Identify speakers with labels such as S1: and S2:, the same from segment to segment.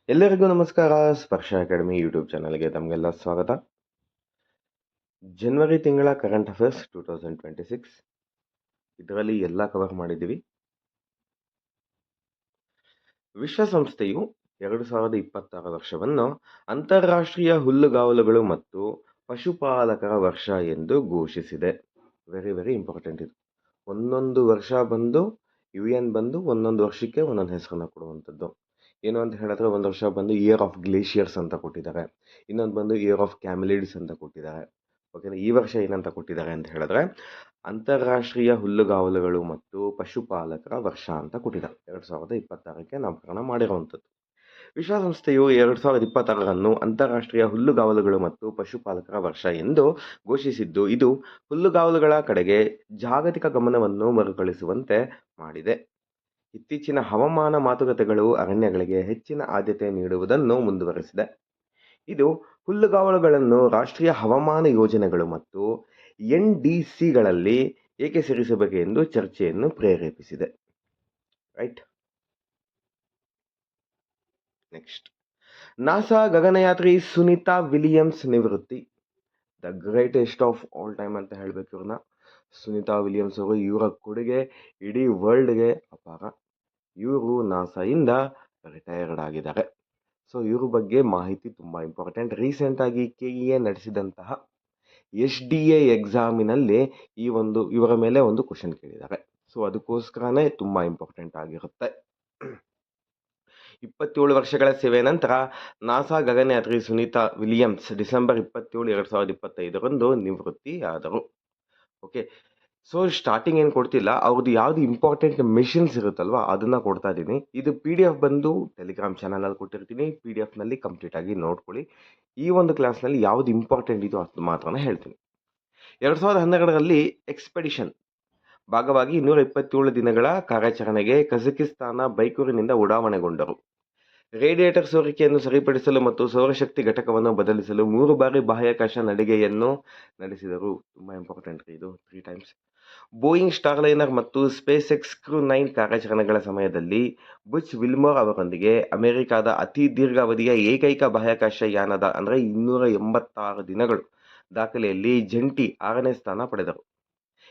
S1: ಎಲ್ಲರಿಗೂ ನಮಸ್ಕಾರ. ಸ್ಪರ್ಶ ಅಕಾಡೆಮಿ ಯೂಟ್ಯೂಬ್ ಚಾನಲ್ಗೆ ತಮಗೆಲ್ಲ ಸ್ವಾಗತ. ಜನವರಿ ತಿಂಗಳ ಕರೆಂಟ್ ಅಫೇರ್ಸ್ 2026 ಇದರಲ್ಲಿ ಎಲ್ಲ ಕವರ್ ಮಾಡಿದ್ದೀವಿ. ವಿಶ್ವಸಂಸ್ಥೆಯು 2026 ವರ್ಷವನ್ನು ಅಂತಾರಾಷ್ಟ್ರೀಯ ಹುಲ್ಲುಗಾವಲುಗಳು ಮತ್ತು ಪಶುಪಾಲಕರ ವರ್ಷ ಎಂದು ಘೋಷಿಸಿದೆ. ವೆರಿ ವೆರಿ ಇಂಪಾರ್ಟೆಂಟ್ ಇದು. ಒಂದೊಂದು ವರ್ಷ ಬಂದು UN ಬಂದು ಒಂದೊಂದು ವರ್ಷಕ್ಕೆ ಒಂದೊಂದು ಹೆಸರನ್ನು ಕೊಡುವಂಥದ್ದು. ಏನು ಅಂತ ಹೇಳಿದ್ರೆ, ಒಂದು ವರ್ಷ ಬಂದು ಇಯರ್ ಆಫ್ ಗ್ಲೇಷಿಯರ್ಸ್ ಅಂತ ಕೊಟ್ಟಿದ್ದಾರೆ, ಇನ್ನೊಂದು ಬಂದು ಇಯರ್ ಆಫ್ ಕ್ಯಾಮಿಲಿಡ್ಸ್ ಅಂತ ಕೊಟ್ಟಿದ್ದಾರೆ. ಓಕೆನಾ, ಈ ವರ್ಷ ಏನಂತ ಕೊಟ್ಟಿದ್ದಾರೆ ಅಂತ ಹೇಳಿದ್ರೆ ಅಂತಾರಾಷ್ಟ್ರೀಯ ಹುಲ್ಲುಗಾವಲುಗಳು ಮತ್ತು ಪಶುಪಾಲಕರ ವರ್ಷ ಅಂತ ಕೊಟ್ಟಿದ್ದಾರೆ. 2026ಕ್ಕೆ ನಾಮಕರಣ ಮಾಡಿರುವಂಥದ್ದು. ವಿಶ್ವಸಂಸ್ಥೆಯು 2026 ಅಂತಾರಾಷ್ಟ್ರೀಯ ಹುಲ್ಲುಗಾವಲುಗಳು ಮತ್ತು ಪಶುಪಾಲಕರ ವರ್ಷ ಎಂದು ಘೋಷಿಸಿದ್ದು, ಇದು ಹುಲ್ಲುಗಾವಲುಗಳ ಕಡೆಗೆ ಜಾಗತಿಕ ಗಮನವನ್ನು ಮರುಕಳಿಸುವಂತೆ ಮಾಡಿದೆ. ಇತ್ತೀಚಿನ ಹವಾಮಾನ ಮಾತುಕತೆಗಳು ಅರಣ್ಯಗಳಿಗೆ ಹೆಚ್ಚಿನ ಆದ್ಯತೆ ನೀಡುವುದನ್ನು ಮುಂದುವರೆಸಿದೆ. ಇದು ಹುಲ್ಲುಗಾವಲುಗಳನ್ನು ರಾಷ್ಟ್ರೀಯ ಹವಾಮಾನ ಯೋಜನೆಗಳು ಮತ್ತು NDCಗಳಲ್ಲಿ ಏಕೆ ಸೇರಿಸಬೇಕು ಎಂದು ಚರ್ಚೆಯನ್ನು ಪ್ರೇರೇಪಿಸಿದೆ. ರೈಟ್. ನೆಕ್ಸ್ಟ್, ನಾಸಾ ಗಗನಯಾತ್ರಿ ಸುನೀತಾ ವಿಲಿಯಮ್ಸ್ ನಿವೃತ್ತಿ. The greatest of all time ಅಂತ ಹೇಳಬೇಕು ಇವ್ರನ್ನ. ಸುನೀತಾ ವಿಲಿಯಮ್ಸ್ ಅವರು, ಇವರ ಕೊಡುಗೆ ಇಡೀ ವರ್ಲ್ಡ್ಗೆ ಅಪಾರ. ಇವರು ನಾಸಾಯಿಂದ ರಿಟೈರ್ಡ್ ಆಗಿದ್ದಾರೆ. ಸೊ ಇವ್ರ ಬಗ್ಗೆ ಮಾಹಿತಿ ತುಂಬ ಇಂಪಾರ್ಟೆಂಟ್. ರೀಸೆಂಟಾಗಿ KEA ನಡೆಸಿದಂತಹ SDA ಎಕ್ಸಾಮಿನಲ್ಲಿ ಇವರ ಮೇಲೆ ಒಂದು ಕ್ವಶನ್ ಕೇಳಿದ್ದಾರೆ. ಸೊ ಅದಕ್ಕೋಸ್ಕರನೇ ತುಂಬ ಇಂಪಾರ್ಟೆಂಟ್ ಆಗಿರುತ್ತೆ. 27 ವರ್ಷಗಳ ಸೇವೆ ನಂತರ ನಾಸಾ ಗಗನಯಾತ್ರಿ ಸುನೀತಾ ವಿಲಿಯಮ್ಸ್ ಡಿಸೆಂಬರ್ 27, 2025 ನಿವೃತ್ತಿಯಾದರು. ಓಕೆ, ಸೊ ಸ್ಟಾರ್ಟಿಂಗ್ ಏನು ಕೊಡ್ತಿಲ್ಲ, ಅವ್ರದ್ದು ಯಾವುದು ಇಂಪಾರ್ಟೆಂಟ್ ಮಿಷನ್ಸ್ ಇರುತ್ತಲ್ವ ಅದನ್ನು ಕೊಡ್ತಾ ಇದ್ದೀನಿ. ಇದು PDF ಬಂದು ಟೆಲಿಗ್ರಾಮ್ ಚಾನಲಲ್ಲಿ ಕೊಟ್ಟಿರ್ತೀನಿ. PDFನಲ್ಲಿ ಕಂಪ್ಲೀಟ್ ಆಗಿ ನೋಡ್ಕೊಳ್ಳಿ. ಈ ಒಂದು ಕ್ಲಾಸ್ನಲ್ಲಿ ಯಾವುದು ಇಂಪಾರ್ಟೆಂಟ್ ಇದು ಅದು ಮಾತ್ರ ಹೇಳ್ತೀನಿ. 2012ರಲ್ಲಿ ಎಕ್ಸ್ಪೆಡಿಷನ್ ಭಾಗವಾಗಿ 227 ದಿನಗಳ ಕಾರ್ಯಾಚರಣೆಗೆ ಕಜಕಿಸ್ತಾನ ಬೈಕೂರಿನಿಂದ ಉಡಾವಣೆಗೊಂಡರು. ರೇಡಿಯೇಟರ್ ಸೋರಿಕೆಯನ್ನು ಸರಿಪಡಿಸಲು ಮತ್ತು ಸೌರಶಕ್ತಿ ಘಟಕವನ್ನು ಬದಲಿಸಲು 3 ಬಾರಿ ಬಾಹ್ಯಾಕಾಶ ನಡಿಗೆಯನ್ನು ನಡೆಸಿದರು. ತುಂಬ ಇಂಪಾರ್ಟೆಂಟ್ ಇದು, 3 ಟೈಮ್ಸ್. ಬೋಯಿಂಗ್ ಸ್ಟಾರ್ಲೈನರ್ ಮತ್ತು ಸ್ಪೇಸ್ ಎಕ್ಸ್ ಕ್ರೂ 9 ಕಾರ್ಯಾಚರಣೆಗಳ ಸಮಯದಲ್ಲಿ ಬುಚ್ ವಿಲ್ಮೋರ್ ಅವರೊಂದಿಗೆ ಅಮೆರಿಕಾದ ಅತಿ ದೀರ್ಘಾವಧಿಯ ಏಕೈಕ ಬಾಹ್ಯಾಕಾಶ ಯಾನದ 286 ದಿನಗಳು ದಾಖಲೆಯಲ್ಲಿ ಜಂಟಿ 6ನೇ ಸ್ಥಾನ ಪಡೆದರು.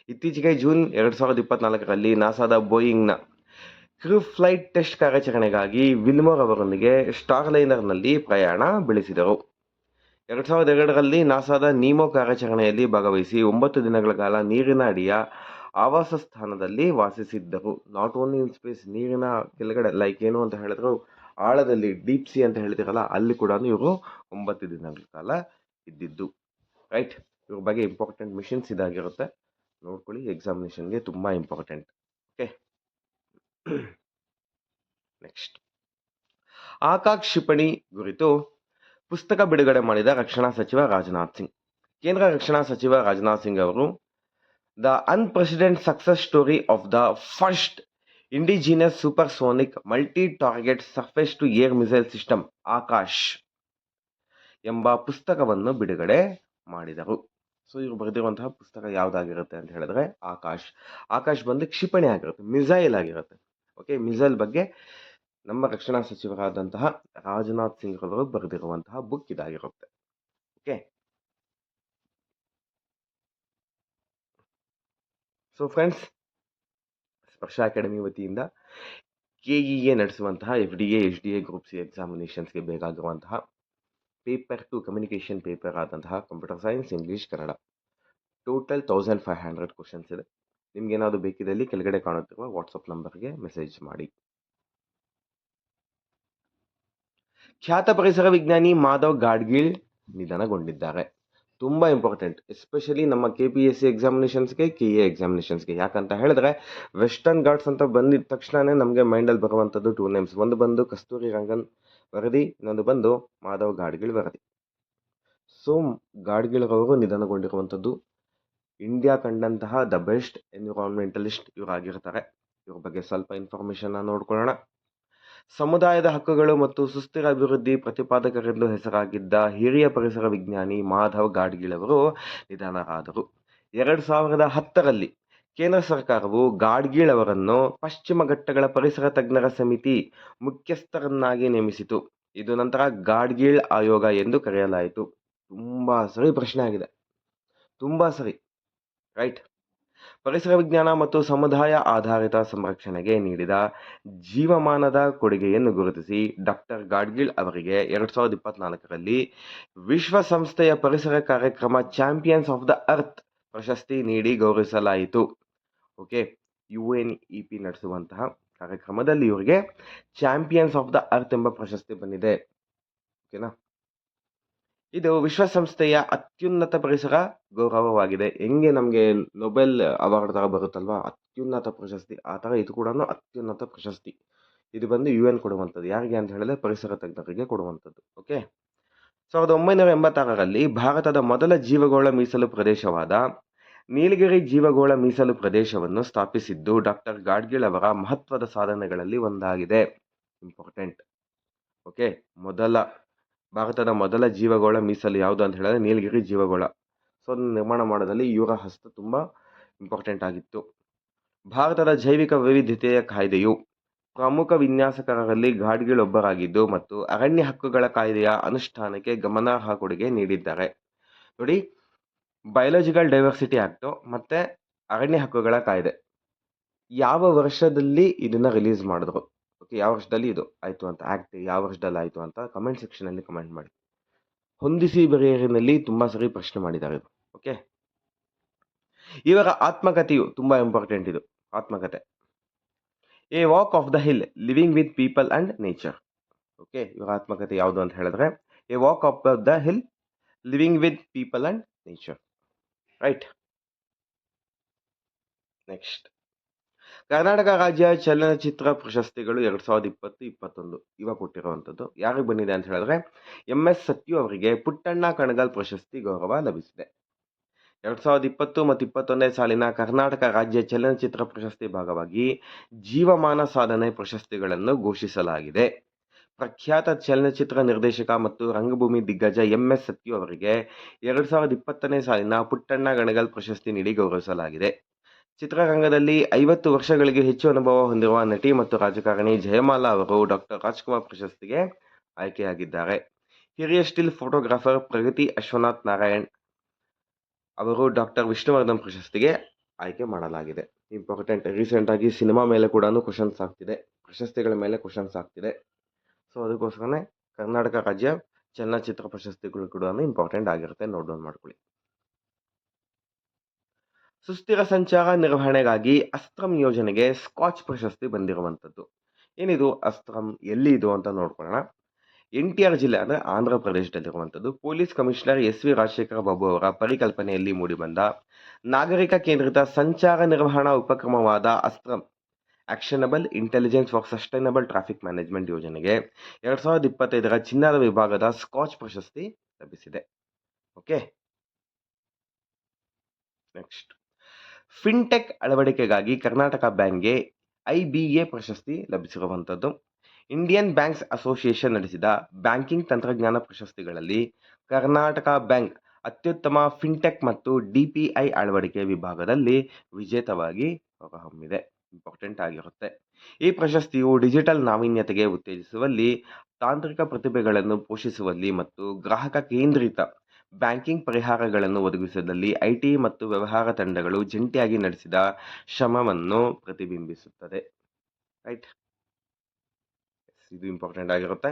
S1: ಇತ್ತೀಚೆಗೆ ಜೂನ್ 2024ರಲ್ಲಿ ನಾಸಾದ ಬೋಯಿಂಗ್ನ ಕ್ರೂ ಫ್ಲೈಟ್ ಟೆಸ್ಟ್ ಕಾರ್ಯಾಚರಣೆಗಾಗಿ ವಿಲ್ಮೋರ್ ಅವರೊಂದಿಗೆ ಸ್ಟಾರ್ಲೈನರ್ನಲ್ಲಿ ಪ್ರಯಾಣ ಬೆಳೆಸಿದರು. 2002ರಲ್ಲಿ ನಾಸಾದ ನೀಮೋ ಕಾರ್ಯಾಚರಣೆಯಲ್ಲಿ ಭಾಗವಹಿಸಿ 9 ದಿನಗಳ ಕಾಲ ನೀರಿನ ಅಡಿಯ ಆವಾಸ ಸ್ಥಾನದಲ್ಲಿ ವಾಸಿಸಿದ್ದರು. ನಾಟ್ ಓನ್ಲಿ ಇನ್ ಸ್ಪೇಸ್, ನೀರಿನ ಕೆಳಗಡೆ, ಲೈಕ್ ಏನು ಅಂತ ಹೇಳಿದ್ರು ಆಳದಲ್ಲಿ, ಡೀಪ್ ಸಿ ಅಂತ ಹೇಳ್ತಿರಲ್ಲ, ಅಲ್ಲಿ ಕೂಡ ಇವರು 9 ದಿನಗಳ ಕಾಲ ಇದ್ದಿದ್ದು. ರೈಟ್. ಇವ್ರ ಬಗ್ಗೆ ಇಂಪಾರ್ಟೆಂಟ್ ಮಿಷನ್ಸ್ ಇದಾಗಿರುತ್ತೆ, ನೋಡ್ಕೊಳ್ಳಿ. ಎಕ್ಸಾಮಿನೇಷನ್ಗೆ ತುಂಬ ಇಂಪಾರ್ಟೆಂಟ್. ಓಕೆ. ನೆಕ್ಸ್ಟ್, ಆಕಾಶ್ ಕ್ಷಿಪಣಿ ಕುರಿತು ಪುಸ್ತಕ ಬಿಡುಗಡೆ ಮಾಡಿದ ರಕ್ಷಣಾ ಸಚಿವ ರಾಜನಾಥ್ ಸಿಂಗ್. ಕೇಂದ್ರ ರಕ್ಷಣಾ ಸಚಿವ ರಾಜನಾಥ್ ಸಿಂಗ್ ಅವರು the unprecedented success story of the first indigenous supersonic multi target surface to air missile system Akash ಎಂಬ ಪುಸ್ತಕವನ್ನು ಬಿಡುಗಡೆ ಮಾಡಿದರು. ಸೊ ಇವರು ಬರೆದಿರುವಂತಹ ಪುಸ್ತಕ ಯಾವುದಾಗಿರುತ್ತೆ ಅಂತ ಹೇಳಿದ್ರೆ ಆಕಾಶ್ ಬಂದು ಕ್ಷಿಪಣಿ ಆಗಿರುತ್ತೆ, ಮಿಸೈಲ್ ಆಗಿರುತ್ತೆ. ಓಕೆ, ಮಿಸೈಲ್ ಬಗ್ಗೆ ನಮ್ಮ ರಕ್ಷಣಾ ಸಚಿವರಾದಂತಹ ರಾಜನಾಥ್ ಸಿಂಗ್ ಅವರು ಬರೆದಿರುವಂತಹ ಬುಕ್ ಇದಾಗಿರುತ್ತೆ. ಓಕೆ. ಸೊ ಫ್ರೆಂಡ್ಸ್, ಸ್ಪರ್ಶ ಅಕಾಡೆಮಿ ವತಿಯಿಂದ KEA ನಡೆಸುವಂತಹ FDA, SDA, group C ಎಕ್ಸಾಮಿನೇಷನ್ಸ್ಗೆ ಬೇಕಾಗಿರುವಂತಹ ಪೇಪರ್ 2 ಕಮ್ಯುನಿಕೇಷನ್ ಪೇಪರ್ ಆದಂತಹ computer science, English, Kannada total 1500 questions ಇದೆ. ನಿಮ್ಗೇನಾದ್ರು ಬೇಕಿದ್ದಲ್ಲಿ ಕೆಳಗಡೆ ಕಾಣುತ್ತಿರುವ ವಾಟ್ಸಪ್ ನಂಬರ್ಗೆ ಮೆಸೇಜ್ ಮಾಡಿ. ಖ್ಯಾತ ಪರಿಸರ ವಿಜ್ಞಾನಿ ಮಾಧವ್ ಗಾಡ್ಗೀಳ್ ನಿಧನಗೊಂಡಿದ್ದಾರೆ. ತುಂಬ ಇಂಪಾರ್ಟೆಂಟ್, ಎಸ್ಪೆಷಲಿ ನಮ್ಮ KPSC ಎಕ್ಸಾಮಿನೇಷನ್ಸ್ಗೆ, KEA ಎಕ್ಸಾಮಿನೇಷನ್ಸ್ಗೆ. ಯಾಕಂತ ಹೇಳಿದ್ರೆ ವೆಸ್ಟರ್ನ್ ಘಾಟ್ಸ್ ಅಂತ ಬಂದಿದ ತಕ್ಷಣನೇ ನಮಗೆ ಮೈಂಡಲ್ಲಿ ಬರುವಂಥದ್ದು 2 ನೇಮ್ಸ್. ಒಂದು ಬಂದು ಕಸ್ತೂರಿ ರಂಗನ್ ವರದಿ, ಇನ್ನೊಂದು ಬಂದು ಮಾಧವ್ ಗಾಡ್ಗೀಳ್ ವರದಿ. ಸೊ ಗಾಡ್ಗೀಳ್ ಅವರು ನಿಧನಗೊಂಡಿರುವಂಥದ್ದು. ಇಂಡಿಯಾ ಕಂಡಂತಹ ದ ಬೆಸ್ಟ್ ಎನ್ವಿರಾನ್ಮೆಂಟಲಿಸ್ಟ್ ಇವರಾಗಿರ್ತಾರೆ. ಇವ್ರ ಬಗ್ಗೆ ಸ್ವಲ್ಪ ಇನ್ಫಾರ್ಮೇಷನ್ನ ನೋಡ್ಕೊಳ್ಳೋಣ. ಸಮುದಾಯದ ಹಕ್ಕುಗಳು ಮತ್ತು ಸುಸ್ಥಿರ ಅಭಿವೃದ್ಧಿ ಪ್ರತಿಪಾದಕರೆಂದು ಹೆಸರಾಗಿದ್ದ ಹಿರಿಯ ಪರಿಸರ ವಿಜ್ಞಾನಿ ಮಾಧವ್ ಗಾಡ್ಗೀಳ್ ಅವರು ನಿಧನರಾದರು. 2010ರಲ್ಲಿ ಕೇಂದ್ರ ಸರ್ಕಾರವು ಗಾಡ್ಗೀಳ್ ಅವರನ್ನು ಪಶ್ಚಿಮ ಘಟ್ಟಗಳ ಪರಿಸರ ತಜ್ಞರ ಸಮಿತಿ ಮುಖ್ಯಸ್ಥರನ್ನಾಗಿ ನೇಮಿಸಿತು. ಇದು ನಂತರ ಗಾಡ್ಗೀಳ್ ಆಯೋಗ ಎಂದು ಕರೆಯಲಾಯಿತು. ತುಂಬಾ ಸರಿ ಪ್ರಶ್ನೆ ಆಗಿದೆ, ತುಂಬಾ ಸರಿ. ರೈಟ್. ಪರಿಸರ ವಿಜ್ಞಾನ ಮತ್ತು ಸಮುದಾಯ ಆಧಾರಿತ ಸಂರಕ್ಷಣೆಗೆ ನೀಡಿದ ಜೀವಮಾನದ ಕೊಡುಗೆಯನ್ನು ಗುರುತಿಸಿ ಡಾಕ್ಟರ್ ಗಾಡ್ಗೀಳ್ ಅವರಿಗೆ 2024ರಲ್ಲಿ ವಿಶ್ವಸಂಸ್ಥೆಯ ಪರಿಸರ ಕಾರ್ಯಕ್ರಮ ಚಾಂಪಿಯನ್ಸ್ ಆಫ್ ದ ಅರ್ತ್ ಪ್ರಶಸ್ತಿ ನೀಡಿ ಗೌರವಿಸಲಾಯಿತು. ಓಕೆ, UNEP ನಡೆಸುವಂತಹ ಕಾರ್ಯಕ್ರಮದಲ್ಲಿ ಇವರಿಗೆ ಚಾಂಪಿಯನ್ಸ್ ಆಫ್ ದ ಅರ್ತ್ ಎಂಬ ಪ್ರಶಸ್ತಿ ಬಂದಿದೆ. ಓಕೆನಾ, ಇದು ವಿಶ್ವಸಂಸ್ಥೆಯ ಅತ್ಯುನ್ನತ ಪರಿಸರ ಗೌರವವಾಗಿದೆ. ಹೆಂಗೆ ನಮಗೆ ನೊಬೆಲ್ ಅವಾರ್ಡ್ ತರ ಬರುತ್ತಲ್ವಾ, ಅತ್ಯುನ್ನತ ಪ್ರಶಸ್ತಿ, ಆ ಥರ ಇದು ಕೂಡ ಅತ್ಯುನ್ನತ ಪ್ರಶಸ್ತಿ. ಇದು ಬಂದು UN ಕೊಡುವಂಥದ್ದು. ಯಾರಿಗೆ ಅಂತ ಹೇಳಿದ್ರೆ ಪರಿಸರ ತಜ್ಞರಿಗೆ ಕೊಡುವಂಥದ್ದು. ಓಕೆ, 1986ರಲ್ಲಿ ಭಾರತದ ಮೊದಲ ಜೀವಗೋಳ ಮೀಸಲು ಪ್ರದೇಶವಾದ ನೀಲಗಿರಿ ಜೀವಗೋಳ ಮೀಸಲು ಪ್ರದೇಶವನ್ನು ಸ್ಥಾಪಿಸಿದ್ದು ಡಾಕ್ಟರ್ ಗಾಡ್ಗೀಳ್ ಅವರ ಮಹತ್ವದ ಸಾಧನೆಗಳಲ್ಲಿ ಒಂದಾಗಿದೆ. ಇಂಪಾರ್ಟೆಂಟ್. ಓಕೆ, ಭಾರತದ ಮೊದಲ ಜೀವಗೋಳ ಮೀಸಲು ಯಾವುದು ಅಂತ ಹೇಳಿದ್ರೆ ನೀಲಗಿರಿ ಜೀವಗೋಳ. ಸೊ ಅದನ್ನು ನಿರ್ಮಾಣ ಮಾಡೋದಲ್ಲಿ ಇವರ ಹಸ್ತ ತುಂಬ ಇಂಪಾರ್ಟೆಂಟ್ ಆಗಿತ್ತು. ಭಾರತದ ಜೈವಿಕ ವೈವಿಧ್ಯತೆಯ ಕಾಯ್ದೆಯು ಪ್ರಮುಖ ವಿನ್ಯಾಸಕರಲ್ಲಿ ಗಾಡ್ಗೀಳ್ ಒಬ್ಬರಾಗಿದ್ದು ಮತ್ತು ಅರಣ್ಯ ಹಕ್ಕುಗಳ ಕಾಯ್ದೆಯ ಅನುಷ್ಠಾನಕ್ಕೆ ಗಮನಾರ್ಹ ಕೊಡುಗೆ ನೀಡಿದ್ದಾರೆ. ನೋಡಿ, ಬಯೋಲಾಜಿಕಲ್ ಡೈವರ್ಸಿಟಿ ಆಕ್ಟ್ ಮತ್ತೆ ಅರಣ್ಯ ಹಕ್ಕುಗಳ ಕಾಯ್ದೆ ಯಾವ ವರ್ಷದಲ್ಲಿ ಇದನ್ನ ರಿಲೀಸ್ ಮಾಡಿದ್ರು? ಓಕೆ, ಯಾವ ವರ್ಷದಲ್ಲಿ ಇದು ಆಯಿತು ಅಂತ, ಆ್ಯಕ್ಟ್ ಯಾವ ವರ್ಷದಲ್ಲಿ ಆಯಿತು ಅಂತ ಕಮೆಂಟ್ ಸೆಕ್ಷನಲ್ಲಿ ಕಮೆಂಟ್ ಮಾಡಿ. ಹೊಂದಿಸಿ ಬರೆಯರಿನಲ್ಲಿ ತುಂಬ ಸರಿ ಪ್ರಶ್ನೆ ಮಾಡಿದ್ದಾರೆ ಇದು. ಓಕೆ, ಇವರ ಆತ್ಮಕಥೆಯು ತುಂಬ ಇಂಪಾರ್ಟೆಂಟ್. ಇದು ಆತ್ಮಕಥೆ a walk of the hill living with people and nature. Okay, ಇವರ ಆತ್ಮಕಥೆ ಯಾವುದು ಅಂತ ಹೇಳಿದ್ರೆ a walk of the hill living with people and nature. Right. Next, Karnataka ರಾಜ್ಯ ಚಲನಚಿತ್ರ ಪ್ರಶಸ್ತಿಗಳು 2020-21 ಇವಾಗ ಕೊಟ್ಟಿರುವಂಥದ್ದು ಯಾರಿಗೆ ಬಂದಿದೆ ಅಂತ ಹೇಳಿದ್ರೆ MS ಸತ್ಯು ಅವರಿಗೆ ಪುಟ್ಟಣ್ಣ ಕಣಗಾಲ್ ಪ್ರಶಸ್ತಿ ಗೌರವ ಲಭಿಸಿದೆ. 2020 ಮತ್ತು 21ನೇ ಸಾಲಿನ ಕರ್ನಾಟಕ ರಾಜ್ಯ ಚಲನಚಿತ್ರ ಪ್ರಶಸ್ತಿ ಭಾಗವಾಗಿ ಜೀವಮಾನ ಸಾಧನೆ ಪ್ರಶಸ್ತಿಗಳನ್ನು ಘೋಷಿಸಲಾಗಿದೆ. ಪ್ರಖ್ಯಾತ ಚಲನಚಿತ್ರ ನಿರ್ದೇಶಕ ಮತ್ತು ರಂಗಭೂಮಿ ದಿಗ್ಗಜ MS ಸತ್ಯು ಅವರಿಗೆ 2020ನೇ ಸಾಲಿನ ಪುಟ್ಟಣ್ಣ ಕಣಗಾಲ್ ಪ್ರಶಸ್ತಿ ನೀಡಿ ಗೌರವಿಸಲಾಗಿದೆ. ಚಿತ್ರರಂಗದಲ್ಲಿ 50 ವರ್ಷಗಳಿಗೆ ಹೆಚ್ಚು ಅನುಭವ ಹೊಂದಿರುವ ನಟಿ ಮತ್ತು ರಾಜಕಾರಣಿ ಜಯಮಾಲಾ ಅವರು ಡಾಕ್ಟರ್ ರಾಜ್ಕುಮಾರ್ ಪ್ರಶಸ್ತಿಗೆ ಆಯ್ಕೆಯಾಗಿದ್ದಾರೆ. ಹಿರಿಯ ಸ್ಟಿಲ್ ಫೋಟೋಗ್ರಾಫರ್ ಪ್ರಗತಿ ಅಶ್ವನಾಥ್ ನಾರಾಯಣ್ ಅವರು ಡಾಕ್ಟರ್ ವಿಷ್ಣುವರ್ಧನ್ ಪ್ರಶಸ್ತಿಗೆ ಆಯ್ಕೆ ಮಾಡಲಾಗಿದೆ. ಇಂಪಾರ್ಟೆಂಟ್. ರೀಸೆಂಟ್ ಆಗಿ ಸಿನಿಮಾ ಮೇಲೆ ಕೂಡ ಕ್ವಶನ್ಸ್ ಆಗ್ತಿದೆ, ಪ್ರಶಸ್ತಿಗಳ ಮೇಲೆ ಕ್ವಶನ್ಸ್ ಆಗ್ತಿದೆ. ಸೊ ಅದಕ್ಕೋಸ್ಕರನೇ ಕರ್ನಾಟಕ ರಾಜ್ಯ ಚಲನಚಿತ್ರ ಪ್ರಶಸ್ತಿಗಳು ಕೂಡ ಇಂಪಾರ್ಟೆಂಟ್ ಆಗಿರುತ್ತೆ, ನೋಟ್ ಡೌನ್ ಮಾಡ್ಕೊಳ್ಳಿ. ಸುಸ್ಥಿರ ಸಂಚಾರ ನಿರ್ವಹಣೆಗಾಗಿ ಅಸ್ತ್ರಂ ಯೋಜನೆಗೆ ಸ್ಕಾಚ್ ಪ್ರಶಸ್ತಿ ಬಂದಿರುವಂಥದ್ದು. ಏನಿದು ಅಸ್ತ್ರಂ, ಎಲ್ಲಿ ಇದು ಅಂತ ನೋಡ್ಕೊಳ್ಳೋಣ. NTR ಜಿಲ್ಲೆ ಅಂದರೆ ಆಂಧ್ರ ಪ್ರದೇಶದಲ್ಲಿರುವಂಥದ್ದು. Police commissioner SV Rajashekara Babu ಅವರ ಪರಿಕಲ್ಪನೆಯಲ್ಲಿ ಮೂಡಿಬಂದ ನಾಗರಿಕ ಕೇಂದ್ರಿತ ಸಂಚಾರ ನಿರ್ವಹಣಾ ಉಪಕ್ರಮವಾದ Astram actionable intelligence for sustainable traffic management ಯೋಜನೆಗೆ 2025ರ ಚಿನ್ನದ ವಿಭಾಗದ ಸ್ಕಾಚ್ ಪ್ರಶಸ್ತಿ ಲಭಿಸಿದೆ. ಓಕೆ, ನೆಕ್ಸ್ಟ್, ಫಿನ್ಟೆಕ್ ಅಳವಡಿಕೆಗಾಗಿ ಕರ್ನಾಟಕ ಬ್ಯಾಂಕ್ಗೆ IBA ಪ್ರಶಸ್ತಿ ಲಭಿಸಿರುವಂಥದ್ದು. ಇಂಡಿಯನ್ ಬ್ಯಾಂಕ್ಸ್ ಅಸೋಸಿಯೇಷನ್ ನಡೆಸಿದ ಬ್ಯಾಂಕಿಂಗ್ ತಂತ್ರಜ್ಞಾನ ಪ್ರಶಸ್ತಿಗಳಲ್ಲಿ ಕರ್ನಾಟಕ ಬ್ಯಾಂಕ್ ಅತ್ಯುತ್ತಮ ಫಿನ್ಟೆಕ್ ಮತ್ತು DPI ಅಳವಡಿಕೆ ವಿಭಾಗದಲ್ಲಿ ವಿಜೇತವಾಗಿ ಹೊರಹೊಮ್ಮಿದೆ. ಇಂಪಾರ್ಟೆಂಟ್ ಆಗಿರುತ್ತೆ. ಈ ಪ್ರಶಸ್ತಿಯು ಡಿಜಿಟಲ್ ನಾವೀನ್ಯತೆಗೆ ಉತ್ತೇಜಿಸುವಲ್ಲಿ, ತಾಂತ್ರಿಕ ಪ್ರತಿಭೆಗಳನ್ನು ಪೋಷಿಸುವಲ್ಲಿ ಮತ್ತು ಗ್ರಾಹಕ ಕೇಂದ್ರಿತ ಬ್ಯಾಂಕಿಂಗ್ ಪರಿಹಾರಗಳನ್ನು ಒದಗಿಸುವಲ್ಲಿ IT ಮತ್ತು ವ್ಯವಹಾರ ತಂಡಗಳು ಜಂಟಿಯಾಗಿ ನಡೆಸಿದ ಶ್ರಮವನ್ನು ಪ್ರತಿಬಿಂಬಿಸುತ್ತದೆ. ರೈಟ್, ಇದು ಇಂಪಾರ್ಟೆಂಟ್ ಆಗಿರುತ್ತೆ.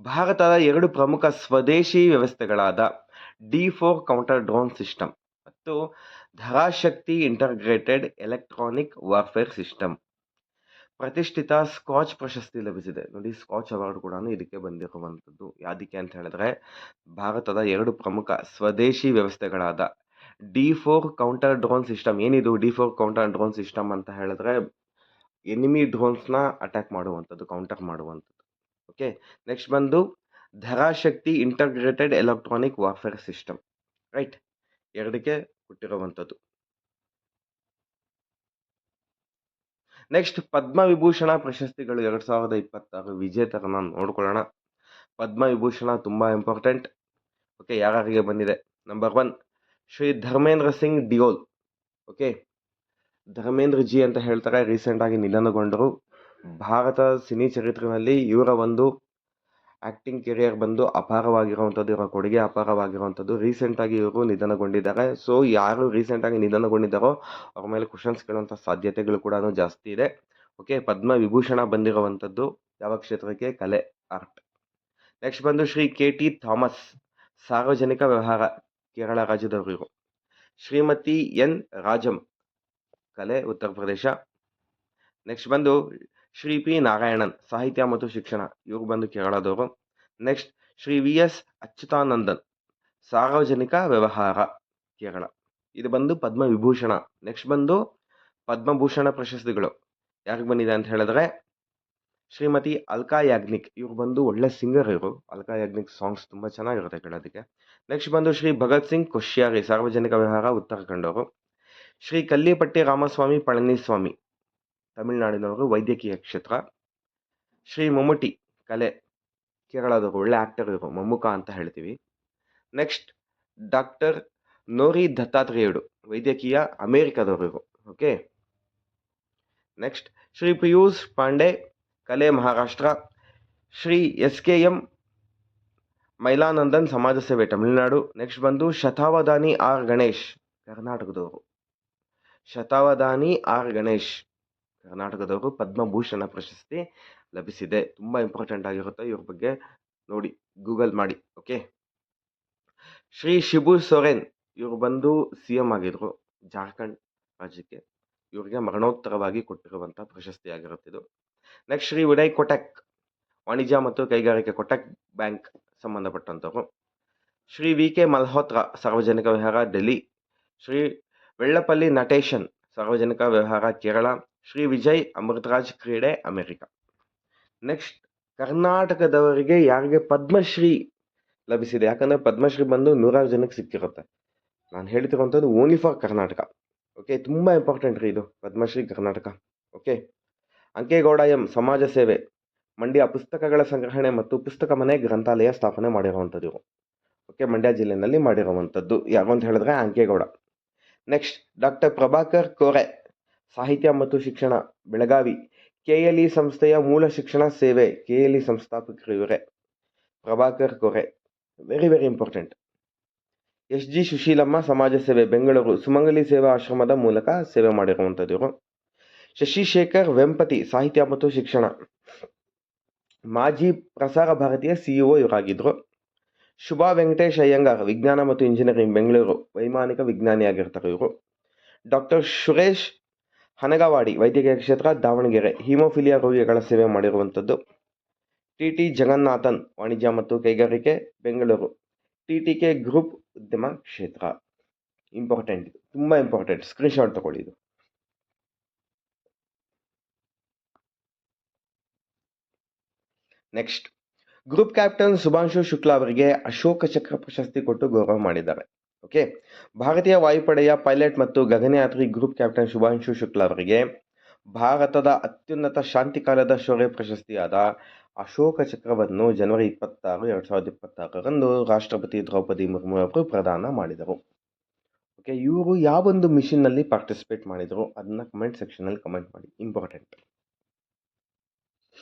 S1: ಭಾರತದ 2 ಪ್ರಮುಖ ಸ್ವದೇಶಿ ವ್ಯವಸ್ಥೆಗಳಾದ D4 ಕೌಂಟರ್ ಡ್ರೋನ್ ಸಿಸ್ಟಮ್ ಮತ್ತು ಧರಾಶಕ್ತಿ ಇಂಟಗ್ರೇಟೆಡ್ ಎಲೆಕ್ಟ್ರಾನಿಕ್ ವಾರ್ಫೇರ್ ಸಿಸ್ಟಮ್ ಪ್ರತಿಷ್ಠಿತ ಸ್ಕಾಚ್ ಪ್ರಶಸ್ತಿ ಲಭಿಸಿದೆ. ನೋಡಿ, ಸ್ಕಾಚ್ ಅವಾರ್ಡ್ ಕೂಡ ಇದಕ್ಕೆ ಬಂದಿರುವಂಥದ್ದು. ಯಾದಕ್ಕೆ ಅಂತ ಹೇಳಿದ್ರೆ ಭಾರತದ 2 ಪ್ರಮುಖ ಸ್ವದೇಶಿ ವ್ಯವಸ್ಥೆಗಳಾದ D4 ಕೌಂಟರ್ ಡ್ರೋನ್ ಸಿಸ್ಟಮ್. ಏನಿದು D4 ಕೌಂಟರ್ ಡ್ರೋನ್ ಸಿಸ್ಟಮ್ ಅಂತ ಹೇಳಿದ್ರೆ ಎನಿಮಿ ಡ್ರೋನ್ಸ್ನ ಅಟ್ಯಾಕ್ ಮಾಡುವಂಥದ್ದು, ಕೌಂಟರ್ ಮಾಡುವಂಥದ್ದು. ಓಕೆ, ನೆಕ್ಸ್ಟ್ ಬಂದು Dharashakti integrated electronic warfare system. Right, ಎರಡಕ್ಕೆ ಕೊಟ್ಟಿರುವಂಥದ್ದು. ನೆಕ್ಸ್ಟ್, ಪದ್ಮವಿಭೂಷಣ ಪ್ರಶಸ್ತಿಗಳು 2026 ವಿಜೇತರನ್ನ ನೋಡ್ಕೊಳ್ಳೋಣ. ಪದ್ಮವಿಭೂಷಣ ತುಂಬಾ ಇಂಪಾರ್ಟೆಂಟ್. ಓಕೆ, ಯಾರಿಗೆ ಬಂದಿದೆ? Number 1 Shri Dharmendra Singh Deol. Okay, Dharmendra G ಅಂತ ಹೇಳ್ತಾರೆ, ರೀಸೆಂಟ್ ಆಗಿ ನಿಧನಗೊಂಡರು. ಭಾರತ ಸಿನಿ ಚರಿತ್ರೆಯಲ್ಲಿ ಇವರ ಒಂದು ಆ್ಯಕ್ಟಿಂಗ್ ಕೆರಿಯರ್ ಬಂದು ಅಪಾರವಾಗಿರುವಂಥದ್ದು, ಇವರ ಕೊಡುಗೆ ಅಪಾರವಾಗಿರುವಂಥದ್ದು. ರೀಸೆಂಟಾಗಿ ಇವರು ನಿಧನಗೊಂಡಿದ್ದಾರೆ. ಸೊ ಯಾರು ರೀಸೆಂಟಾಗಿ ನಿಧನಗೊಂಡಿದ್ದಾರೋ ಅವ್ರ ಮೇಲೆ ಕ್ವಶನ್ಸ್ ಕೇಳುವಂಥ ಸಾಧ್ಯತೆಗಳು ಕೂಡ ಜಾಸ್ತಿ ಇದೆ. ಓಕೆ, ಪದ್ಮ ವಿಭೂಷಣ ಬಂದಿರುವಂಥದ್ದು ಯಾವ ಕ್ಷೇತ್ರಕ್ಕೆ? ಕಲೆ, ಆರ್ಟ್. ನೆಕ್ಸ್ಟ್ ಬಂದು ಶ್ರೀ KT ಥಾಮಸ್, ಸಾರ್ವಜನಿಕ ವ್ಯವಹಾರ, ಕೇರಳ ರಾಜ್ಯದವರು ಇವರು. ಶ್ರೀಮತಿ N ರಾಜಂ, ಕಲೆ, ಉತ್ತರ ಪ್ರದೇಶ. ನೆಕ್ಸ್ಟ್ ಬಂದು ಶ್ರೀ P ನಾರಾಯಣನ್, ಸಾಹಿತ್ಯ ಮತ್ತು ಶಿಕ್ಷಣ, ಇವರು ಬಂದು ಕೇರಳದವರು. ನೆಕ್ಸ್ಟ್ ಶ್ರೀ VS ಅಚ್ಯುತಾನಂದನ್, ಸಾರ್ವಜನಿಕ ವ್ಯವಹಾರ, ಕೇರಳ. ಇದು ಬಂದು ಪದ್ಮ ವಿಭೂಷಣ. ನೆಕ್ಸ್ಟ್ ಬಂದು ಪದ್ಮಭೂಷಣ ಪ್ರಶಸ್ತಿಗಳು ಯಾರಿಗೆ ಬಂದಿದೆ ಅಂತ ಹೇಳಿದ್ರೆ ಶ್ರೀಮತಿ ಅಲ್ಕಾ ಯಾಗ್ನಿಕ್, ಇವ್ರು ಬಂದು ಒಳ್ಳೆ ಸಿಂಗರ್. ಇವರು ಅಲ್ಕಾ ಯಾಗ್ನಿಕ್ ಸಾಂಗ್ಸ್ ತುಂಬ ಚೆನ್ನಾಗಿರುತ್ತೆ ಕೇಳೋದಕ್ಕೆ. ನೆಕ್ಸ್ಟ್ ಬಂದು ಶ್ರೀ ಭಗತ್ ಸಿಂಗ್ ಕೊಶ್ಯಾರಿ, ಸಾರ್ವಜನಿಕ ವ್ಯವಹಾರ, ಉತ್ತರಾಖಂಡ್ ಅವರು. ಶ್ರೀ ಕಲ್ಲಿಪಟ್ಟಿ ರಾಮಸ್ವಾಮಿ ಪಳನಿಸ್ವಾಮಿ, ತಮಿಳುನಾಡಿನವರು, ವೈದ್ಯಕೀಯ ಕ್ಷೇತ್ರ. ಶ್ರೀ ಮಮ್ಮುಟಿ, ಕಲೆ, ಕೇರಳದವರು, ಒಳ್ಳೆ ಆಕ್ಟರ್ ಇವರು, ಮಮ್ಮುಕ ಅಂತ ಹೇಳ್ತೀವಿ. ನೆಕ್ಸ್ಟ್ ಡಾಕ್ಟರ್ ನೋರಿ ದತ್ತಾತ್ರೇಯುಡು, ವೈದ್ಯಕೀಯ, ಅಮೇರಿಕಾದವರು ಇವರು. ಓಕೆ. ನೆಕ್ಸ್ಟ್ ಶ್ರೀ ಪಿಯೂಷ್ ಪಾಂಡೆ, ಕಲೆ, ಮಹಾರಾಷ್ಟ್ರ. ಶ್ರೀ SKM ಮೈಲಾನಂದನ್, ಸಮಾಜ ಸೇವೆ, ತಮಿಳುನಾಡು. ನೆಕ್ಸ್ಟ್ ಬಂದು ಶತಾವಧಾನಿ ಆರ್ ಗಣೇಶ್, ಕರ್ನಾಟಕದವರು. ಶತಾವಧಾನಿ ಆರ್ ಗಣೇಶ್, ಕರ್ನಾಟಕದವರು, ಪದ್ಮಭೂಷಣ ಪ್ರಶಸ್ತಿ ಲಭಿಸಿದೆ. ತುಂಬ ಇಂಪಾರ್ಟೆಂಟ್ ಆಗಿರುತ್ತೆ, ಇವ್ರ ಬಗ್ಗೆ ನೋಡಿ, ಗೂಗಲ್ ಮಾಡಿ. ಓಕೆ. ಶ್ರೀ ಶಿಬು ಸೊರೆನ್, ಇವರು ಬಂದು CM ಆಗಿದ್ರು ಜಾರ್ಖಂಡ್ ರಾಜ್ಯಕ್ಕೆ. ಇವರಿಗೆ ಮರಣೋತ್ತರವಾಗಿ ಕೊಟ್ಟಿರುವಂಥ ಪ್ರಶಸ್ತಿ ಆಗಿರುತ್ತಿದ್ದು. ನೆಕ್ಸ್ಟ್ ಶ್ರೀ ಉದಯ್ ಕೊಟಕ್, ವಾಣಿಜ್ಯ ಮತ್ತು ಕೈಗಾರಿಕೆ, ಕೊಟಕ್ ಬ್ಯಾಂಕ್ ಸಂಬಂಧಪಟ್ಟಂಥವ್ರು. ಶ್ರೀ VK ಮಲ್ಹೋತ್ರಾ, ಸಾರ್ವಜನಿಕ ವ್ಯವಹಾರ, ಡೆಲ್ಲಿ. ಶ್ರೀ ವೆಳ್ಳಪಲ್ಲಿ ನಟೇಶನ್, ಸಾರ್ವಜನಿಕ ವ್ಯವಹಾರ, ಕೇರಳ. ಶ್ರೀ ವಿಜಯ್ ಅಮೃತರಾಜ್, ಕ್ರೀಡೆ, ಅಮೆರಿಕ. ನೆಕ್ಸ್ಟ್ ಕರ್ನಾಟಕದವರಿಗೆ ಯಾರಿಗೆ ಪದ್ಮಶ್ರೀ ಲಭಿಸಿದೆ? ಯಾಕಂದರೆ ಪದ್ಮಶ್ರೀ ಬಂದು 100 ಜನಕ್ಕೆ ಸಿಕ್ಕಿರುತ್ತೆ. ನಾನು ಹೇಳ್ತಿರುವಂಥದ್ದು ಓನ್ಲಿ ಫಾರ್ ಕರ್ನಾಟಕ. ಓಕೆ, ತುಂಬ ಇಂಪಾರ್ಟೆಂಟ್ ರೀ ಇದು, ಪದ್ಮಶ್ರೀ ಕರ್ನಾಟಕ. ಓಕೆ. ಅಂಕೇಗೌಡ ಎಂ, ಸಮಾಜ ಸೇವೆ, ಮಂಡ್ಯ, ಪುಸ್ತಕಗಳ ಸಂಗ್ರಹಣೆ ಮತ್ತು ಪುಸ್ತಕ ಮನೆ, ಗ್ರಂಥಾಲಯ ಸ್ಥಾಪನೆ ಮಾಡಿರುವಂಥದ್ದು ಇವರು. ಓಕೆ, ಮಂಡ್ಯ ಜಿಲ್ಲೆಯಲ್ಲಿ ಮಾಡಿರುವಂಥದ್ದು. ಯಾರು ಅಂತ ಹೇಳಿದ್ರೆ ಅಂಕೇಗೌಡ. ನೆಕ್ಸ್ಟ್ ಡಾಕ್ಟರ್ ಪ್ರಭಾಕರ್ ಕೋರೆ, ಸಾಹಿತ್ಯ ಮತ್ತು ಶಿಕ್ಷಣ, ಬೆಳಗಾವಿ. KLE ಸಂಸ್ಥೆಯ ಮೂಲ ಶಿಕ್ಷಣ ಸೇವೆ, KLE ಸಂಸ್ಥಾಪಕರು ಇವರೇ, Prabhakar Kore. Very very important. SG Sushilamma, ಸಮಾಜ ಸೇವೆ, ಬೆಂಗಳೂರು, ಸುಮಂಗಲಿ ಸೇವಾ ಆಶ್ರಮದ ಮೂಲಕ ಸೇವೆ ಮಾಡಿರುವಂಥದ್ದು ಇವರು. ಶಶಿಶೇಖರ್ ವೆಂಪತಿ, ಸಾಹಿತ್ಯ ಮತ್ತು ಶಿಕ್ಷಣ, ಮಾಜಿ ಪ್ರಸಾರ ಭಾರತೀಯ CEO ಇವರಾಗಿದ್ದರು. ಶುಭಾ ವೆಂಕಟೇಶ್ ಅಯ್ಯಂಗಾರ್, ವಿಜ್ಞಾನ ಮತ್ತು ಇಂಜಿನಿಯರಿಂಗ್, ಬೆಂಗಳೂರು, ವೈಮಾನಿಕ ವಿಜ್ಞಾನಿಯಾಗಿರ್ತಾರೆ ಇವರು. ಡಾಕ್ಟರ್ ಸುರೇಶ್ ಹನಗವಾಡಿ, ವೈದ್ಯಕೀಯ ಕ್ಷೇತ್ರ, ದಾವಣಗೆರೆ, ಹಿಮೋಫಿಲಿಯಾ ರೋಗಿಗಳ ಸೇವೆ ಮಾಡಿರುವಂಥದ್ದು. TT ಜಗನ್ನಾಥನ್, ವಾಣಿಜ್ಯ ಮತ್ತು ಕೈಗಾರಿಕೆ, ಬೆಂಗಳೂರು, TTK ಗ್ರೂಪ್, ಉದ್ಯಮ ಕ್ಷೇತ್ರ. ಇಂಪಾರ್ಟೆಂಟ್, ತುಂಬ ಇಂಪಾರ್ಟೆಂಟ್, ಸ್ಕ್ರೀನ್ಶಾಟ್ ತಗೊಳ್ಳಿ ಇದು. ನೆಕ್ಸ್ಟ್ ಗ್ರೂಪ್ ಕ್ಯಾಪ್ಟನ್ ಸುಭಾಂಶು ಶುಕ್ಲಾ ಅವರಿಗೆ ಅಶೋಕ ಚಕ್ರ ಪ್ರಶಸ್ತಿ ಕೊಟ್ಟು ಗೌರವ ಮಾಡಿದ್ದಾರೆ. ಓಕೆ. ಭಾರತೀಯ ವಾಯುಪಡೆಯ ಪೈಲಟ್ ಮತ್ತು ಗಗನಯಾತ್ರಿ ಗ್ರೂಪ್ ಕ್ಯಾಪ್ಟನ್ ಸುಭಾಂಶು ಶುಕ್ಲಾ ಅವರಿಗೆ ಭಾರತದ ಅತ್ಯುನ್ನತ ಶಾಂತಿಕಾಲದ ಶೌರ್ಯ ಪ್ರಶಸ್ತಿಯಾದ ಅಶೋಕ ಚಕ್ರವನ್ನು ಜನವರಿ 26, 2026ರಂದು ರಾಷ್ಟ್ರಪತಿ ದ್ರೌಪದಿ ಮುರ್ಮು ಅವರು ಪ್ರದಾನ ಮಾಡಿದರು. ಓಕೆ, ಇವರು ಯಾವೊಂದು ಮಿಷನ್ನಲ್ಲಿ ಪಾರ್ಟಿಸಿಪೇಟ್ ಮಾಡಿದರು ಅದನ್ನ ಕಮೆಂಟ್ ಸೆಕ್ಷನಲ್ಲಿ ಕಮೆಂಟ್ ಮಾಡಿ, ಇಂಪಾರ್ಟೆಂಟ್.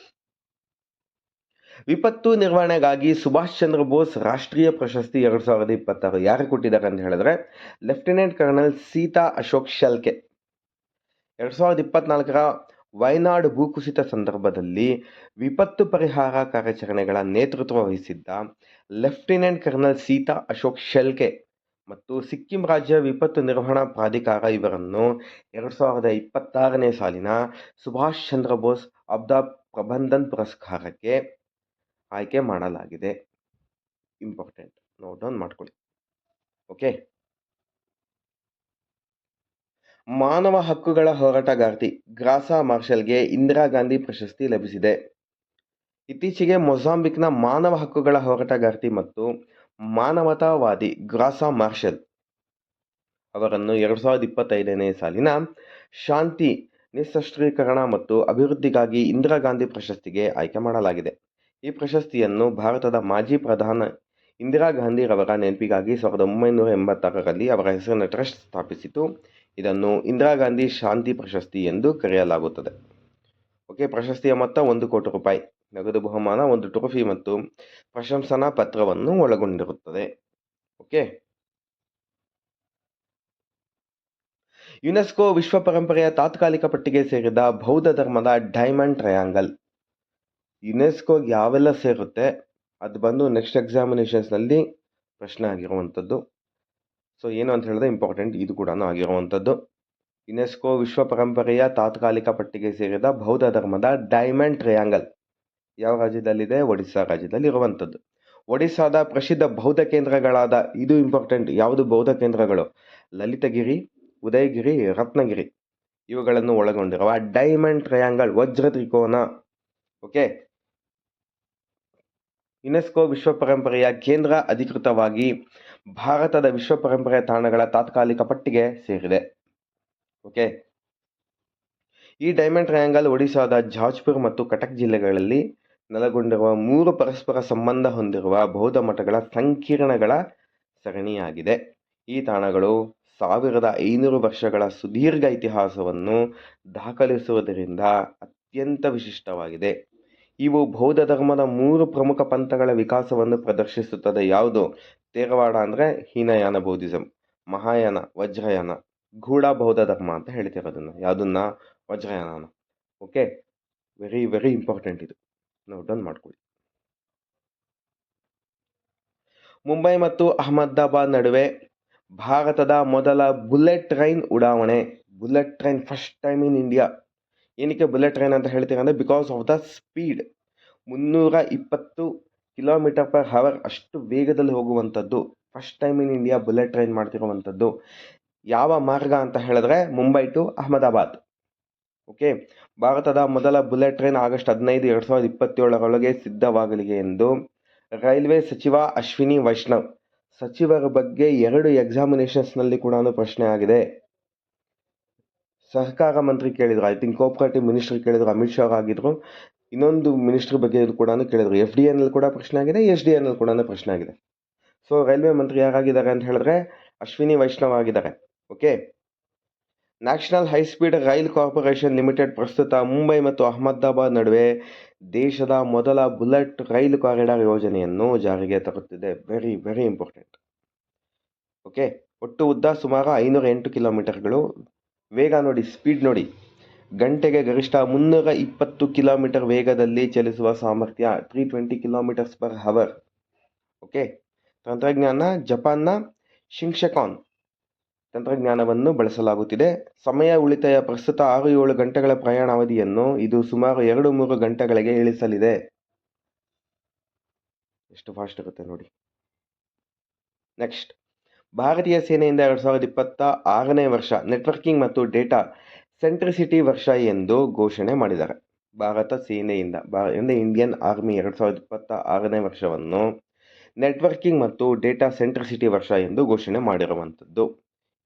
S1: ವಿಪತ್ತು ನಿರ್ವಹಣೆಗಾಗಿ ಸುಭಾಷ್ ಚಂದ್ರ ಬೋಸ್ ರಾಷ್ಟ್ರೀಯ ಪ್ರಶಸ್ತಿ 2026 ಯಾರು ಕೊಟ್ಟಿದ್ದಾರೆ ಅಂತ ಹೇಳಿದ್ರೆ ಲೆಫ್ಟಿನೆಂಟ್ ಕರ್ನಲ್ ಸೀತಾ ಅಶೋಕ್ ಶೆಲ್ಕೆ. 2024ರ ವಯನಾಡು ಭೂಕುಸಿತ ಸಂದರ್ಭದಲ್ಲಿ ವಿಪತ್ತು ಪರಿಹಾರ ಕಾರ್ಯಾಚರಣೆಗಳ ನೇತೃತ್ವ ವಹಿಸಿದ್ದ ಲೆಫ್ಟಿನೆಂಟ್ ಕರ್ನಲ್ ಸೀತಾ ಅಶೋಕ್ ಶೆಲ್ಕೆ ಮತ್ತು ಸಿಕ್ಕಿಂ ರಾಜ್ಯ ವಿಪತ್ತು ನಿರ್ವಹಣಾ ಪ್ರಾಧಿಕಾರ ಇವರನ್ನು 2026ನೇ ಸಾಲಿನ ಸುಭಾಷ್ ಚಂದ್ರ ಬೋಸ್ ಆಪ್ದಾ ಪ್ರಬಂಧನ್ ಪುರಸ್ಕಾರಕ್ಕೆ ಆಯ್ಕೆ ಮಾಡಲಾಗಿದೆ. ಇಂಪಾರ್ಟೆಂಟ್, ನೋಟ್ ಡೌನ್ ಮಾಡ್ಕೊಳ್ಳಿ. ಓಕೆ. ಮಾನವ ಹಕ್ಕುಗಳ ಹೋರಾಟಗಾರ್ತಿ ಗ್ರಾಸಾ ಮಾರ್ಷಲ್ಗೆ ಇಂದಿರಾ ಗಾಂಧಿ ಪ್ರಶಸ್ತಿ ಲಭಿಸಿದೆ. ಇತ್ತೀಚೆಗೆ ಮೊಜಾಂಬಿಕ್ನ ಮಾನವ ಹಕ್ಕುಗಳ ಹೋರಾಟಗಾರ್ತಿ ಮತ್ತು ಮಾನವತಾವಾದಿ ಗ್ರಾಸಾ ಮಾರ್ಷಲ್ ಅವರನ್ನು 2025ನೇ ಸಾಲಿನ ಶಾಂತಿ, ನಿಶಸ್ತ್ರೀಕರಣ ಮತ್ತು ಅಭಿವೃದ್ಧಿಗಾಗಿ ಇಂದಿರಾ ಗಾಂಧಿ ಪ್ರಶಸ್ತಿಗೆ ಆಯ್ಕೆ ಮಾಡಲಾಗಿದೆ. ಈ ಪ್ರಶಸ್ತಿಯನ್ನು ಭಾರತದ ಮಾಜಿ ಪ್ರಧಾನಿ ಇಂದಿರಾ ಗಾಂಧಿ ರವರ ನೆನಪಿಗಾಗಿ 1986ರಲ್ಲಿ ಅವರ ಹೆಸರಿನ ಟ್ರಸ್ಟ್ ಸ್ಥಾಪಿಸಿತು. ಇದನ್ನು ಇಂದಿರಾ ಗಾಂಧಿ ಶಾಂತಿ ಪ್ರಶಸ್ತಿ ಎಂದು ಕರೆಯಲಾಗುತ್ತದೆ. ಓಕೆ, ಪ್ರಶಸ್ತಿಯ ಮೊತ್ತ 1 ಕೋಟಿ ರೂಪಾಯಿ. ನಗದು ಬಹುಮಾನ, ಒಂದು ಟ್ರೋಫಿ ಮತ್ತು ಪ್ರಶಂಸನಾ ಪತ್ರವನ್ನು ಒಳಗೊಂಡಿರುತ್ತದೆ. ಓಕೆ. ಯುನೆಸ್ಕೋ ವಿಶ್ವ ಪರಂಪರೆಯ ತಾತ್ಕಾಲಿಕ ಪಟ್ಟಿಗೆ ಸೇರಿದ ಬೌದ್ಧ ಧರ್ಮದ ಡೈಮಂಡ್ ಟ್ರಯಾಂಗಲ್. ಯುನೆಸ್ಕೋಗೆ ಯಾವೆಲ್ಲ ಸೇರುತ್ತೆ ಅದು ಬಂದು ನೆಕ್ಸ್ಟ್ ಎಕ್ಸಾಮಿನೇಷನ್ಸ್ನಲ್ಲಿ ಪ್ರಶ್ನೆ ಆಗಿರುವಂಥದ್ದು. ಸೊ ಏನು ಅಂತ ಹೇಳಿದ್ರೆ ಇಂಪಾರ್ಟೆಂಟ್ ಇದು ಕೂಡ ಆಗಿರುವಂಥದ್ದು. ಯುನೆಸ್ಕೋ ವಿಶ್ವ ಪರಂಪರೆಯ ತಾತ್ಕಾಲಿಕ ಪಟ್ಟಿಗೆ ಸೇರಿದ ಬೌದ್ಧ ಧರ್ಮದ ಡೈಮಂಡ್ ಟ್ರಯಾಂಗಲ್ ಯಾವ ರಾಜ್ಯದಲ್ಲಿದೆ? ಒಡಿಸ್ಸಾ ರಾಜ್ಯದಲ್ಲಿ ಇರುವಂಥದ್ದು. ಒಡಿಸ್ಸಾದ ಪ್ರಸಿದ್ಧ ಬೌದ್ಧ ಕೇಂದ್ರಗಳಾದ, ಇದು ಇಂಪಾರ್ಟೆಂಟ್, ಯಾವುದು ಬೌದ್ಧ ಕೇಂದ್ರಗಳು? ಲಲಿತಗಿರಿ, ಉದಯಗಿರಿ, ರತ್ನಗಿರಿ ಇವುಗಳನ್ನು ಒಳಗೊಂಡಿರುವ ಡೈಮಂಡ್ ಟ್ರಯಾಂಗಲ್, ವಜ್ರ ತ್ರಿಕೋನ. ಓಕೆ. ಯುನೆಸ್ಕೋ ವಿಶ್ವ ಪರಂಪರೆಯ ಕೇಂದ್ರ ಅಧಿಕೃತವಾಗಿ ಭಾರತದ ವಿಶ್ವ ಪರಂಪರೆಯ ತಾಣಗಳ ತಾತ್ಕಾಲಿಕ ಪಟ್ಟಿಗೆ ಸೇರಿದೆ. ಓಕೆ. ಈ ಡೈಮಂಡ್ ಟ್ರಯಾಂಗಲ್ ಒಡಿಶಾದ ಜಾಜ್ಪುರ್ ಮತ್ತು ಕಟಕ್ ಜಿಲ್ಲೆಗಳಲ್ಲಿ ನೆಲೆಗೊಂಡಿರುವ 3 ಪರಸ್ಪರ ಸಂಬಂಧ ಹೊಂದಿರುವ ಬೌದ್ಧ ಮಠಗಳ ಸಂಕೀರ್ಣಗಳ ಸರಣಿಯಾಗಿದೆ. ಈ ತಾಣಗಳು 1500 ವರ್ಷಗಳ ಸುದೀರ್ಘ ಇತಿಹಾಸವನ್ನು ದಾಖಲಿಸುವುದರಿಂದ ಅತ್ಯಂತ ವಿಶಿಷ್ಟವಾಗಿದೆ. ಇವು ಬೌದ್ಧ ಧರ್ಮದ 3 ಪ್ರಮುಖ ಪಂಥಗಳ ವಿಕಾಸವನ್ನು ಪ್ರದರ್ಶಿಸುತ್ತದೆ. ಯಾವುದು? ತೇರವಾಡ ಅಂದರೆ ಹೀನಯಾನ ಬೌದ್ಧಿಸಂ, ಮಹಾಯಾನ ವಜ್ರಯಾನ, ಗೂಢ ಬೌದ್ಧ ಧರ್ಮ ಅಂತ ಹೇಳ್ತಿರೋದನ್ನ. ಯಾವುದನ್ನ? Vajrayana. Okay. Very very important ಇದು, ನೋಟ್ ಡೌನ್ ಮಾಡ್ಕೊಳ್ಳಿ. ಮುಂಬೈ ಮತ್ತು ಅಹಮದಾಬಾದ್ ನಡುವೆ ಭಾರತದ ಮೊದಲ ಬುಲೆಟ್ ಟ್ರೈನ್ ಉಡಾವಣೆ. Bullet train first time in India. ಏನಕ್ಕೆ ಬುಲೆಟ್ ಟ್ರೈನ್ ಅಂತ ಹೇಳ್ತೀರಾ ಅಂದರೆ because of the speed. 320 km/h ಅಷ್ಟು ವೇಗದಲ್ಲಿ ಹೋಗುವಂಥದ್ದು. First time in India bullet train ಮಾಡ್ತಿರುವಂಥದ್ದು. ಯಾವ ಮಾರ್ಗ ಅಂತ ಹೇಳಿದ್ರೆ ಮುಂಬೈ ಟು ಅಹಮದಾಬಾದ್. ಓಕೆ. ಭಾರತದ ಮೊದಲ ಬುಲೆಟ್ ಟ್ರೈನ್ ಆಗಸ್ಟ್ 15, 2027 ಸಿದ್ಧವಾಗಲಿದೆ ಎಂದು ರೈಲ್ವೆ ಸಚಿವ ಅಶ್ವಿನಿ ವೈಷ್ಣವ್. ಸಚಿವರ ಬಗ್ಗೆ 2 ಎಕ್ಸಾಮಿನೇಷನ್ಸ್ನಲ್ಲಿ ಕೂಡ ಪ್ರಶ್ನೆ ಆಗಿದೆ. ಸಹಕಾರ ಮಂತ್ರಿ ಕೇಳಿದ್ರು, ಐ ಥಿಂಕ್ ಕೋಆಪರೇಟಿವ್ ಮಿನಿಸ್ಟರ್ ಕೇಳಿದ್ರು, ಅಮಿತ್ ಶಾ ಆಗಿದ್ರು. ಇನ್ನೊಂದು ಮಿನಿಸ್ಟರ್ ಬಗ್ಗೆ ಕೂಡ ಕೇಳಿದ್ರು. FDN ಕೂಡ ಪ್ರಶ್ನೆ ಆಗಿದೆ, SDN ಕೂಡ ಪ್ರಶ್ನೆ ಆಗಿದೆ. ಸೊ ರೈಲ್ವೆ ಮಂತ್ರಿ ಯಾರಾಗಿದ್ದಾರೆ ಅಂತ ಹೇಳಿದ್ರೆ ಅಶ್ವಿನಿ ವೈಷ್ಣವ್ ಆಗಿದ್ದಾರೆ. Okay. National high speed rail corporation limited ಪ್ರಸ್ತುತ ಮುಂಬೈ ಮತ್ತು ಅಹಮದಾಬಾದ್ ನಡುವೆ ದೇಶದ ಮೊದಲ ಬುಲೆಟ್ ರೈಲು ಕಾರಿಡಾರ್ ಯೋಜನೆಯನ್ನು ಜಾರಿಗೆ ತರುತ್ತಿದೆ. Very very important. ಓಕೆ. ಒಟ್ಟು ಉದ್ದ ಸುಮಾರು 508 ಕಿಲೋಮೀಟರ್ಗಳು. ವೇಗ ನೋಡಿ, ಸ್ಪೀಡ್ ನೋಡಿ, ಗಂಟೆಗೆ ಗರಿಷ್ಠ 320 ಕಿಲೋಮೀಟರ್ ವೇಗದಲ್ಲಿ ಚಲಿಸುವ ಸಾಮರ್ಥ್ಯ, 320 km/h. ಓಕೆ. ತಂತ್ರಜ್ಞಾನ ಜಪಾನ್ನ ಶಿಂಕ್ಷಕಾನ್ ತಂತ್ರಜ್ಞಾನವನ್ನು ಬಳಸಲಾಗುತ್ತಿದೆ. ಸಮಯ ಉಳಿತಾಯ ಪ್ರಸ್ತುತ 6-7 ಗಂಟೆಗಳ ಪ್ರಯಾಣ ಅವಧಿಯನ್ನು ಇದು ಸುಮಾರು 2-3 ಗಂಟೆಗಳಿಗೆ ಇಳಿಸಲಿದೆ. ಎಷ್ಟು ಫಾಸ್ಟ್ ಇರುತ್ತೆ ನೋಡಿ. ನೆಕ್ಸ್ಟ್, ಭಾರತೀಯ ಸೇನೆಯಿಂದ 2026ನೇ ವರ್ಷ ನೆಟ್ವರ್ಕಿಂಗ್ ಮತ್ತು ಡೇಟಾ ಸೆಂಟ್ರಿಸಿಟಿ ವರ್ಷ ಎಂದು ಘೋಷಣೆ ಮಾಡಿದ್ದಾರೆ. ಭಾರತ ಸೇನೆಯಿಂದ ಇಂಡಿಯನ್ ಆರ್ಮಿ 2026ನೇ ವರ್ಷವನ್ನು ನೆಟ್ವರ್ಕಿಂಗ್ ಮತ್ತು ಡೇಟಾ ಸೆಂಟ್ರಿಸಿಟಿ ವರ್ಷ ಎಂದು ಘೋಷಣೆ ಮಾಡಿರುವಂಥದ್ದು.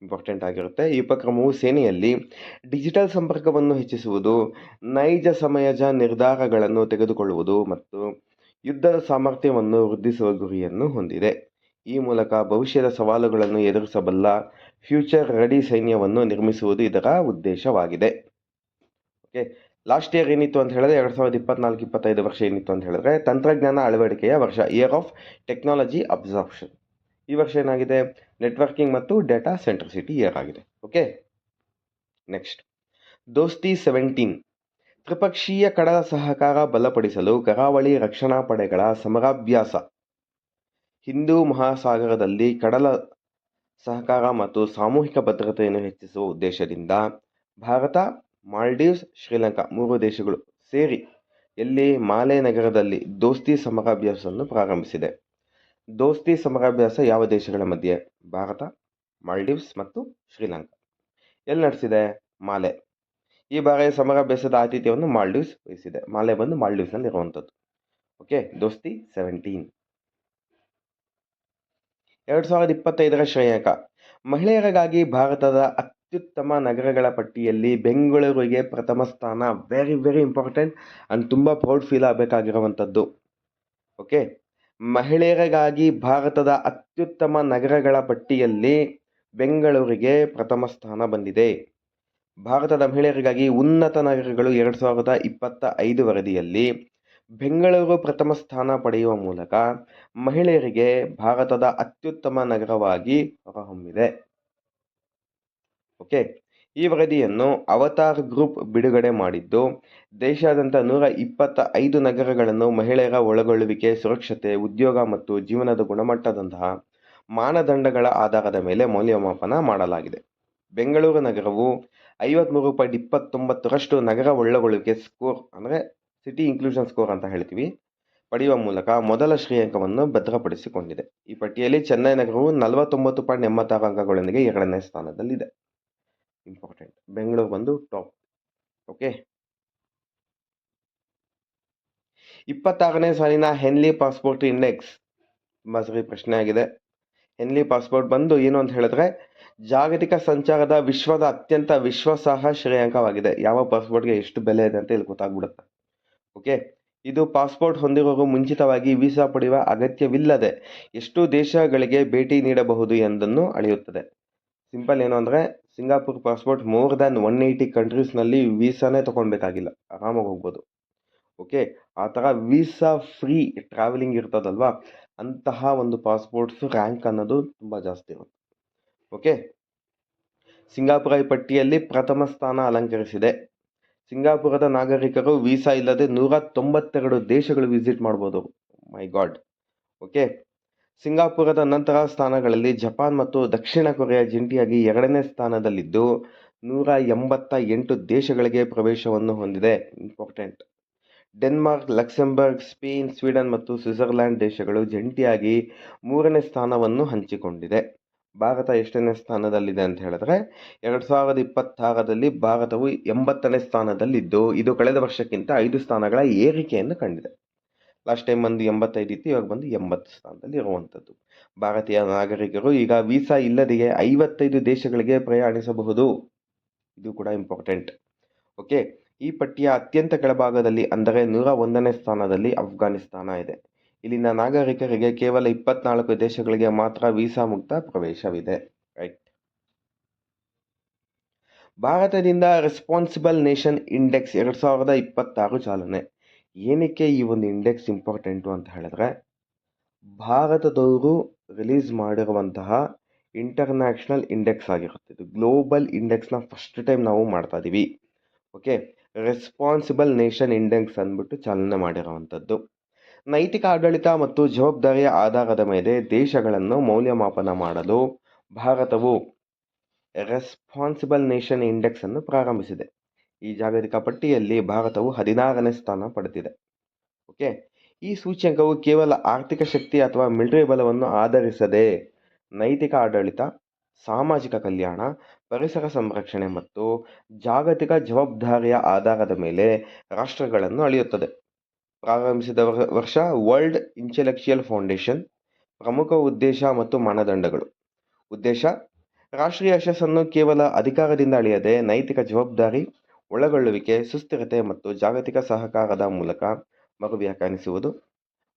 S1: ಇಂಪಾರ್ಟೆಂಟ್ ಆಗಿರುತ್ತೆ. ಈ ಉಪಕ್ರಮವು ಸೇನೆಯಲ್ಲಿ ಡಿಜಿಟಲ್ ಸಂಪರ್ಕವನ್ನು ಹೆಚ್ಚಿಸುವುದು, ನೈಜ ಸಮಯದ ನಿರ್ಧಾರಗಳನ್ನು ತೆಗೆದುಕೊಳ್ಳುವುದು ಮತ್ತು ಯುದ್ಧದ ಸಾಮರ್ಥ್ಯವನ್ನು ವೃದ್ಧಿಸುವ ಗುರಿಯನ್ನು ಹೊಂದಿದೆ. ಈ ಮೂಲಕ ಭವಿಷ್ಯದ ಸವಾಲುಗಳನ್ನು ಎದುರಿಸಬಲ್ಲ ಫ್ಯೂಚರ್ ರೆಡಿ ಸೈನ್ಯವನ್ನು ನಿರ್ಮಿಸುವುದು ಇದರ ಉದ್ದೇಶವಾಗಿದೆ. ಓಕೆ. ಲಾಸ್ಟ್ ಇಯರ್ ಏನಿತ್ತು ಅಂತ ಹೇಳಿದ್ರೆ 2024-25 ವರ್ಷ ಏನಿತ್ತು ಅಂತ ಹೇಳಿದ್ರೆ ತಂತ್ರಜ್ಞಾನ ಅಳವಡಿಕೆಯ ವರ್ಷ, ಇಯರ್ ಆಫ್ ಟೆಕ್ನಾಲಜಿ ಅಬ್ಸಾರ್ಪ್ಷನ್. ಈ ವರ್ಷ ಏನಾಗಿದೆ? ನೆಟ್ವರ್ಕಿಂಗ್ ಮತ್ತು ಡೇಟಾ ಸೆಂಟ್ರಿಸಿಟಿ ಇಯರ್ ಆಗಿದೆ. ಓಕೆ. ನೆಕ್ಸ್ಟ್, ದೋಸ್ತಿ 17 ತ್ರಿಪಕ್ಷೀಯ ಕಡಲ ಸಹಕಾರ ಬಲಪಡಿಸಲು ಕರಾವಳಿ ರಕ್ಷಣಾ ಪಡೆಗಳ ಸಮರಾಭ್ಯಾಸ. ಹಿಂದೂ ಮಹಾಸಾಗರದಲ್ಲಿ ಕಡಲ ಸಹಕಾರ ಮತ್ತು ಸಾಮೂಹಿಕ ಭದ್ರತೆಯನ್ನು ಹೆಚ್ಚಿಸುವ ಉದ್ದೇಶದಿಂದ ಭಾರತ, ಮಾಲ್ಡೀವ್ಸ್, ಶ್ರೀಲಂಕಾ 3 ದೇಶಗಳು ಸೇರಿ ಎಲ್ಲಿ ಮಾಲೆ ನಗರದಲ್ಲಿ ದೋಸ್ತಿ ಸಮರಾಭ್ಯಾಸವನ್ನು ಪ್ರಾರಂಭಿಸಿದೆ. ದೋಸ್ತಿ ಸಮರಾಭ್ಯಾಸ ಯಾವ ದೇಶಗಳ ಮಧ್ಯೆ? ಭಾರತ, ಮಾಲ್ಡೀವ್ಸ್ ಮತ್ತು ಶ್ರೀಲಂಕಾ. ಎಲ್ಲಿ ನಡೆಸಿದೆ? ಮಾಲೆ. ಈ ಬಾರಿಯ ಸಮರಾಭ್ಯಾಸದ ಆತಿಥ್ಯವನ್ನು ಮಾಲ್ಡೀವ್ಸ್ ವಹಿಸಿದೆ. ಮಾಲೆ ಬಂದು ಮಾಲ್ಡೀವ್ಸ್ನಲ್ಲಿ ಇರುವಂಥದ್ದು. ಓಕೆ. ದೋಸ್ತಿ 17. 2025ರ ಶ್ರೇಯಾಂಕ. ಮಹಿಳೆಯರಿಗಾಗಿ ಭಾರತದ ಅತ್ಯುತ್ತಮ ನಗರಗಳ ಪಟ್ಟಿಯಲ್ಲಿ ಬೆಂಗಳೂರಿಗೆ ಪ್ರಥಮ ಸ್ಥಾನ. ವೆರಿ ವೆರಿ ಇಂಪಾರ್ಟೆಂಟ್ ಅಂಡ್ ತುಂಬ ಪ್ರೌಡ್ ಫೀಲ್ ಆಗಬೇಕಾಗಿರುವಂಥದ್ದು. ಓಕೆ. ಮಹಿಳೆಯರಿಗಾಗಿ ಭಾರತದ ಅತ್ಯುತ್ತಮ ನಗರಗಳ ಪಟ್ಟಿಯಲ್ಲಿ ಬೆಂಗಳೂರಿಗೆ ಪ್ರಥಮ ಸ್ಥಾನ ಬಂದಿದೆ. ಭಾರತದ ಮಹಿಳೆಯರಿಗಾಗಿ ಉನ್ನತ ನಗರಗಳು 2025 ವರದಿಯಲ್ಲಿ ಬೆಂಗಳೂರು ಪ್ರಥಮ ಸ್ಥಾನ ಪಡೆಯುವ ಮೂಲಕ ಮಹಿಳೆಯರಿಗೆ ಭಾರತದ ಅತ್ಯುತ್ತಮ ನಗರವಾಗಿ ಹೊರಹೊಮ್ಮಿದೆ. ಓಕೆ, ಈ ವರದಿಯನ್ನು ಅವತಾರ್ ಗ್ರೂಪ್ ಬಿಡುಗಡೆ ಮಾಡಿದ್ದು, ದೇಶಾದ್ಯಂತ 125 ನಗರಗಳನ್ನು ಮಹಿಳೆಯರ ಒಳಗೊಳ್ಳುವಿಕೆ, ಸುರಕ್ಷತೆ, ಉದ್ಯೋಗ ಮತ್ತು ಜೀವನದ ಗುಣಮಟ್ಟದಂತಹ ಮಾನದಂಡಗಳ ಆಧಾರದ ಮೇಲೆ ಮೌಲ್ಯಮಾಪನ ಮಾಡಲಾಗಿದೆ. ಬೆಂಗಳೂರು ನಗರವು 53.29ರಷ್ಟು ನಗರ ಒಳಗೊಳ್ಳುವಿಕೆ ಸ್ಕೋರ್, ಅಂದರೆ ಸಿಟಿ ಇನ್ಕ್ಲೂಷನ್ ಸ್ಕೋರ್ ಅಂತ ಹೇಳ್ತೀವಿ, ಪಡೆಯುವ ಮೂಲಕ ಮೊದಲ ಶ್ರೇಯಾಂಕವನ್ನು ಭದ್ರಪಡಿಸಿಕೊಂಡಿದೆ. ಈ ಪಟ್ಟಿಯಲ್ಲಿ ಚೆನ್ನೈ ನಗರವು 49.86 ಅಂಕಗಳೊಂದಿಗೆ 2ನೇ ಸ್ಥಾನದಲ್ಲಿದೆ. ಇಂಪಾರ್ಟೆಂಟ್. ಬೆಂಗಳೂರು ಬಂದು ಟಾಪ್. ಓಕೆ, 26ನೇ ಸಾಲಿನ ಹೆನ್ಲಿ ಪಾಸ್ಪೋರ್ಟ್ ಇಂಡೆಕ್ಸ್ ತುಂಬಾ ಸರಿ ಪ್ರಶ್ನೆ ಆಗಿದೆ. ಹೆನ್ಲಿ ಪಾಸ್ಪೋರ್ಟ್ ಬಂದು ಏನು ಅಂತ ಹೇಳಿದ್ರೆ, ಜಾಗತಿಕ ಸಂಚಾರದ ವಿಶ್ವದ ಅತ್ಯಂತ ವಿಶ್ವಾಸಾರ್ಹ ಶ್ರೇಯಾಂಕವಾಗಿದೆ. ಯಾವ ಪಾಸ್ಪೋರ್ಟ್ಗೆ ಎಷ್ಟು ಬೆಲೆ ಇದೆ ಅಂತ ಇಲ್ಲಿ ಗೊತ್ತಾಗ್ಬಿಡುತ್ತೆ. ಓಕೆ, ಇದು ಪಾಸ್ಪೋರ್ಟ್ ಹೊಂದಿರುವವರು ಮುಂಚಿತವಾಗಿ ವೀಸಾ ಪಡೆಯುವ ಅಗತ್ಯವಿಲ್ಲದೆ ಎಷ್ಟು ದೇಶಗಳಿಗೆ ಭೇಟಿ ನೀಡಬಹುದು ಎಂದನ್ನು ಅಳೆಯುತ್ತದೆ. ಸಿಂಪಲ್ ಏನು ಅಂದರೆ, ಸಿಂಗಾಪುರ್ ಪಾಸ್ಪೋರ್ಟ್ ಮೋರ್ ದ್ಯಾನ್ 180 ಕಂಟ್ರೀಸ್ನಲ್ಲಿ ವೀಸಾನೇ ತೊಗೊಳ್ಬೇಕಾಗಿಲ್ಲ, ಆರಾಮಾಗಿ ಹೋಗ್ಬೋದು. ಓಕೆ, ಆ ಥರ ವೀಸಾ ಫ್ರೀ ಟ್ರಾವೆಲಿಂಗ್ ಇರ್ತದಲ್ವಾ, ಅಂತಹ ಒಂದು ಪಾಸ್ಪೋರ್ಟ್ಸ್ ರ್ಯಾಂಕ್ ಅನ್ನೋದು ತುಂಬ ಜಾಸ್ತಿ ಇರುತ್ತೆ. ಓಕೆ, ಸಿಂಗಾಪುರ ಈ ಪಟ್ಟಿಯಲ್ಲಿ ಪ್ರಥಮ ಸ್ಥಾನ ಅಲಂಕರಿಸಿದೆ. ಸಿಂಗಾಪುರದ ನಾಗರಿಕರು ವೀಸಾ ಇಲ್ಲದೆ 192 ದೇಶಗಳು ವಿಸಿಟ್ ಮಾಡ್ಬೋದು. ಮೈ ಗಾಡ್. ಓಕೆ, ಸಿಂಗಾಪುರದ ನಂತರ ಸ್ಥಾನಗಳಲ್ಲಿ ಜಪಾನ್ ಮತ್ತು ದಕ್ಷಿಣ ಕೊರಿಯಾ ಜಂಟಿಯಾಗಿ 2ನೇ ಸ್ಥಾನದಲ್ಲಿದ್ದು 188 ದೇಶಗಳಿಗೆ ಪ್ರವೇಶವನ್ನು ಹೊಂದಿದೆ. Important. Denmark, Luxembourg, Spain, Sweden ಮತ್ತು ಸ್ವಿಟ್ಜರ್ಲ್ಯಾಂಡ್ ದೇಶಗಳು ಜಂಟಿಯಾಗಿ 3ನೇ ಸ್ಥಾನವನ್ನು ಹಂಚಿಕೊಂಡಿದೆ. ಭಾರತ ಎಷ್ಟನೇ ಸ್ಥಾನದಲ್ಲಿದೆ ಅಂತ ಹೇಳಿದ್ರೆ, 2026ರಲ್ಲಿ ಭಾರತವು 80ನೇ ಸ್ಥಾನದಲ್ಲಿದ್ದು, ಇದು ಕಳೆದ ವರ್ಷಕ್ಕಿಂತ 5 ಸ್ಥಾನಗಳ ಏರಿಕೆಯನ್ನು ಕಂಡಿದೆ. ಲಾಸ್ಟ್ ಟೈಮ್ ಬಂದು 85 ಇತ್ತು, ಇವಾಗ ಬಂದು 80 ಸ್ಥಾನದಲ್ಲಿ ಇರುವಂಥದ್ದು. ಭಾರತೀಯ ನಾಗರಿಕರು ಈಗ ವೀಸಾ ಇಲ್ಲದೆಯೇ 55 ದೇಶಗಳಿಗೆ ಪ್ರಯಾಣಿಸಬಹುದು. ಇದು ಕೂಡ ಇಂಪಾರ್ಟೆಂಟ್. ಓಕೆ, ಈ ಪಟ್ಟಿಯ ಅತ್ಯಂತ ಕೆಳಭಾಗದಲ್ಲಿ ಅಂದರೆ 101ನೇ ಸ್ಥಾನದಲ್ಲಿ ಅಫ್ಘಾನಿಸ್ತಾನ ಇದೆ. ಇಲ್ಲಿನ ನಾಗರಿಕರಿಗೆ ಕೇವಲ 24 ದೇಶಗಳಿಗೆ ಮಾತ್ರ ವೀಸಾ ಮುಕ್ತ ಪ್ರವೇಶವಿದೆ. ರೈಟ್. ಭಾರತದಿಂದ ರೆಸ್ಪಾನ್ಸಿಬಲ್ ನೇಷನ್ ಇಂಡೆಕ್ಸ್ 2026 ಚಾಲನೆ. ಏನಕ್ಕೆ ಈ ಒಂದು ಇಂಡೆಕ್ಸ್ ಇಂಪಾರ್ಟೆಂಟು ಅಂತ ಹೇಳಿದ್ರೆ, ಭಾರತದವರು ರಿಲೀಸ್ ಮಾಡಿರುವಂತಹ ಇಂಟರ್ನ್ಯಾಷನಲ್ ಇಂಡೆಕ್ಸ್ ಆಗಿರುತ್ತೆ. ಇದು ಗ್ಲೋಬಲ್ ಇಂಡೆಕ್ಸ್ನ ಫಸ್ಟ್ ಟೈಮ್ ನಾವು ಮಾಡ್ತಾ ಇದ್ದೀವಿ. ಓಕೆ, ರೆಸ್ಪಾನ್ಸಿಬಲ್ ನೇಷನ್ ಇಂಡೆಕ್ಸ್ ಅಂದ್ಬಿಟ್ಟು ಚಾಲನೆ ಮಾಡಿರುವಂಥದ್ದು. ನೈತಿಕ ಆಡಳಿತ ಮತ್ತು ಜವಾಬ್ದಾರಿಯ ಆಧಾರದ ಮೇಲೆ ದೇಶಗಳನ್ನು ಮೌಲ್ಯಮಾಪನ ಮಾಡಲು ಭಾರತವು ರೆಸ್ಪಾನ್ಸಿಬಲ್ ನೇಷನ್ ಇಂಡೆಕ್ಸ್ ಅನ್ನು ಪ್ರಾರಂಭಿಸಿದೆ. ಈ ಜಾಗತಿಕ ಪಟ್ಟಿಯಲ್ಲಿ ಭಾರತವು 16ನೇ ಸ್ಥಾನ ಪಡೆದಿದೆ. ಓಕೆ, ಈ ಸೂಚ್ಯಂಕವು ಕೇವಲ ಆರ್ಥಿಕ ಶಕ್ತಿ ಅಥವಾ ಮಿಲಿಟರಿ ಬಲವನ್ನು ಆಧರಿಸದೆ ನೈತಿಕ ಆಡಳಿತ, ಸಾಮಾಜಿಕ ಕಲ್ಯಾಣ, ಪರಿಸರ ಸಂರಕ್ಷಣೆ ಮತ್ತು ಜಾಗತಿಕ ಜವಾಬ್ದಾರಿಯ ಆಧಾರದ ಮೇಲೆ ರಾಷ್ಟ್ರಗಳನ್ನು ಅಳೆಯುತ್ತದೆ. ಪ್ರಾರಂಭಿಸಿದ ವರ್ಷ ವರ್ಲ್ಡ್ ಇಂಟೆಲೆಕ್ಚುಯಲ್ ಫೌಂಡೇಶನ್. ಪ್ರಮುಖ ಉದ್ದೇಶ ಮತ್ತು ಮಾನದಂಡಗಳು. ಉದ್ದೇಶ: ರಾಷ್ಟ್ರೀಯ ಯಶಸ್ಸನ್ನು ಕೇವಲ ಅಧಿಕಾರದಿಂದ ಅಳೆಯದೆ ನೈತಿಕ ಜವಾಬ್ದಾರಿ, ಒಳಗೊಳ್ಳುವಿಕೆ, ಸುಸ್ಥಿರತೆ ಮತ್ತು ಜಾಗತಿಕ ಸಹಕಾರದ ಮೂಲಕ ಮರು ವ್ಯಾಖ್ಯಾನಿಸುವುದು.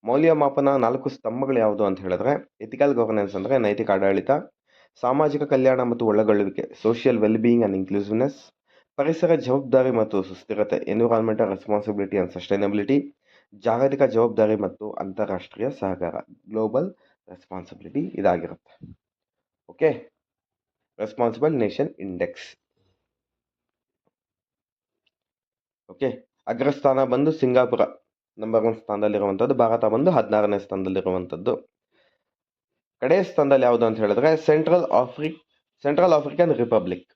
S1: ಮೌಲ್ಯಮಾಪನ 4 ಸ್ತಂಭಗಳು ಯಾವುದು ಅಂತ ಹೇಳಿದ್ರೆ, ಎಥಿಕಲ್ ಗವರ್ನೆನ್ಸ್ ಅಂದರೆ ನೈತಿಕ ಆಡಳಿತ, ಸಾಮಾಜಿಕ ಕಲ್ಯಾಣ ಮತ್ತು ಒಳಗೊಳ್ಳುವಿಕೆ, ಸೋಷಿಯಲ್ ವೆಲ್ಬೀಯಿಂಗ್ ಆ್ಯಂಡ್ ಇನ್ಕ್ಲೂಸಿವ್ನೆಸ್, ಪರಿಸರ ಜವಾಬ್ದಾರಿ ಮತ್ತು ಸುಸ್ಥಿರತೆ, ಎನ್ವಿರಾನ್ಮೆಂಟಲ್ ರೆಸ್ಪಾನ್ಸಿಬಿಲಿಟಿ ಆ್ಯಂಡ್ ಸಸ್ಟೈನಬಿಲಿಟಿ, ಜಾಗತಿಕ ಜವಾಬ್ದಾರಿ ಮತ್ತು ಅಂತಾರಾಷ್ಟ್ರೀಯ ಸಹಕಾರ, ಗ್ಲೋಬಲ್ ರೆಸ್ಪಾನ್ಸಿಬಿಲಿಟಿ ಇದಾಗಿರುತ್ತೆ. Okay, responsible nation index. Okay, ಅಗ್ರಸ್ಥಾನ ಬಂದು ಸಿಂಗಾಪುರ ನಂಬರ್ 1 ಸ್ಥಾನದಲ್ಲಿರುವಂಥದ್ದು. ಭಾರತ ಬಂದು 16ನೇ ಸ್ಥಾನದಲ್ಲಿರುವಂಥದ್ದು. ಕಡೆಯ ಸ್ಥಾನದಲ್ಲಿ ಯಾವುದು ಅಂತ ಹೇಳಿದ್ರೆ central African republic.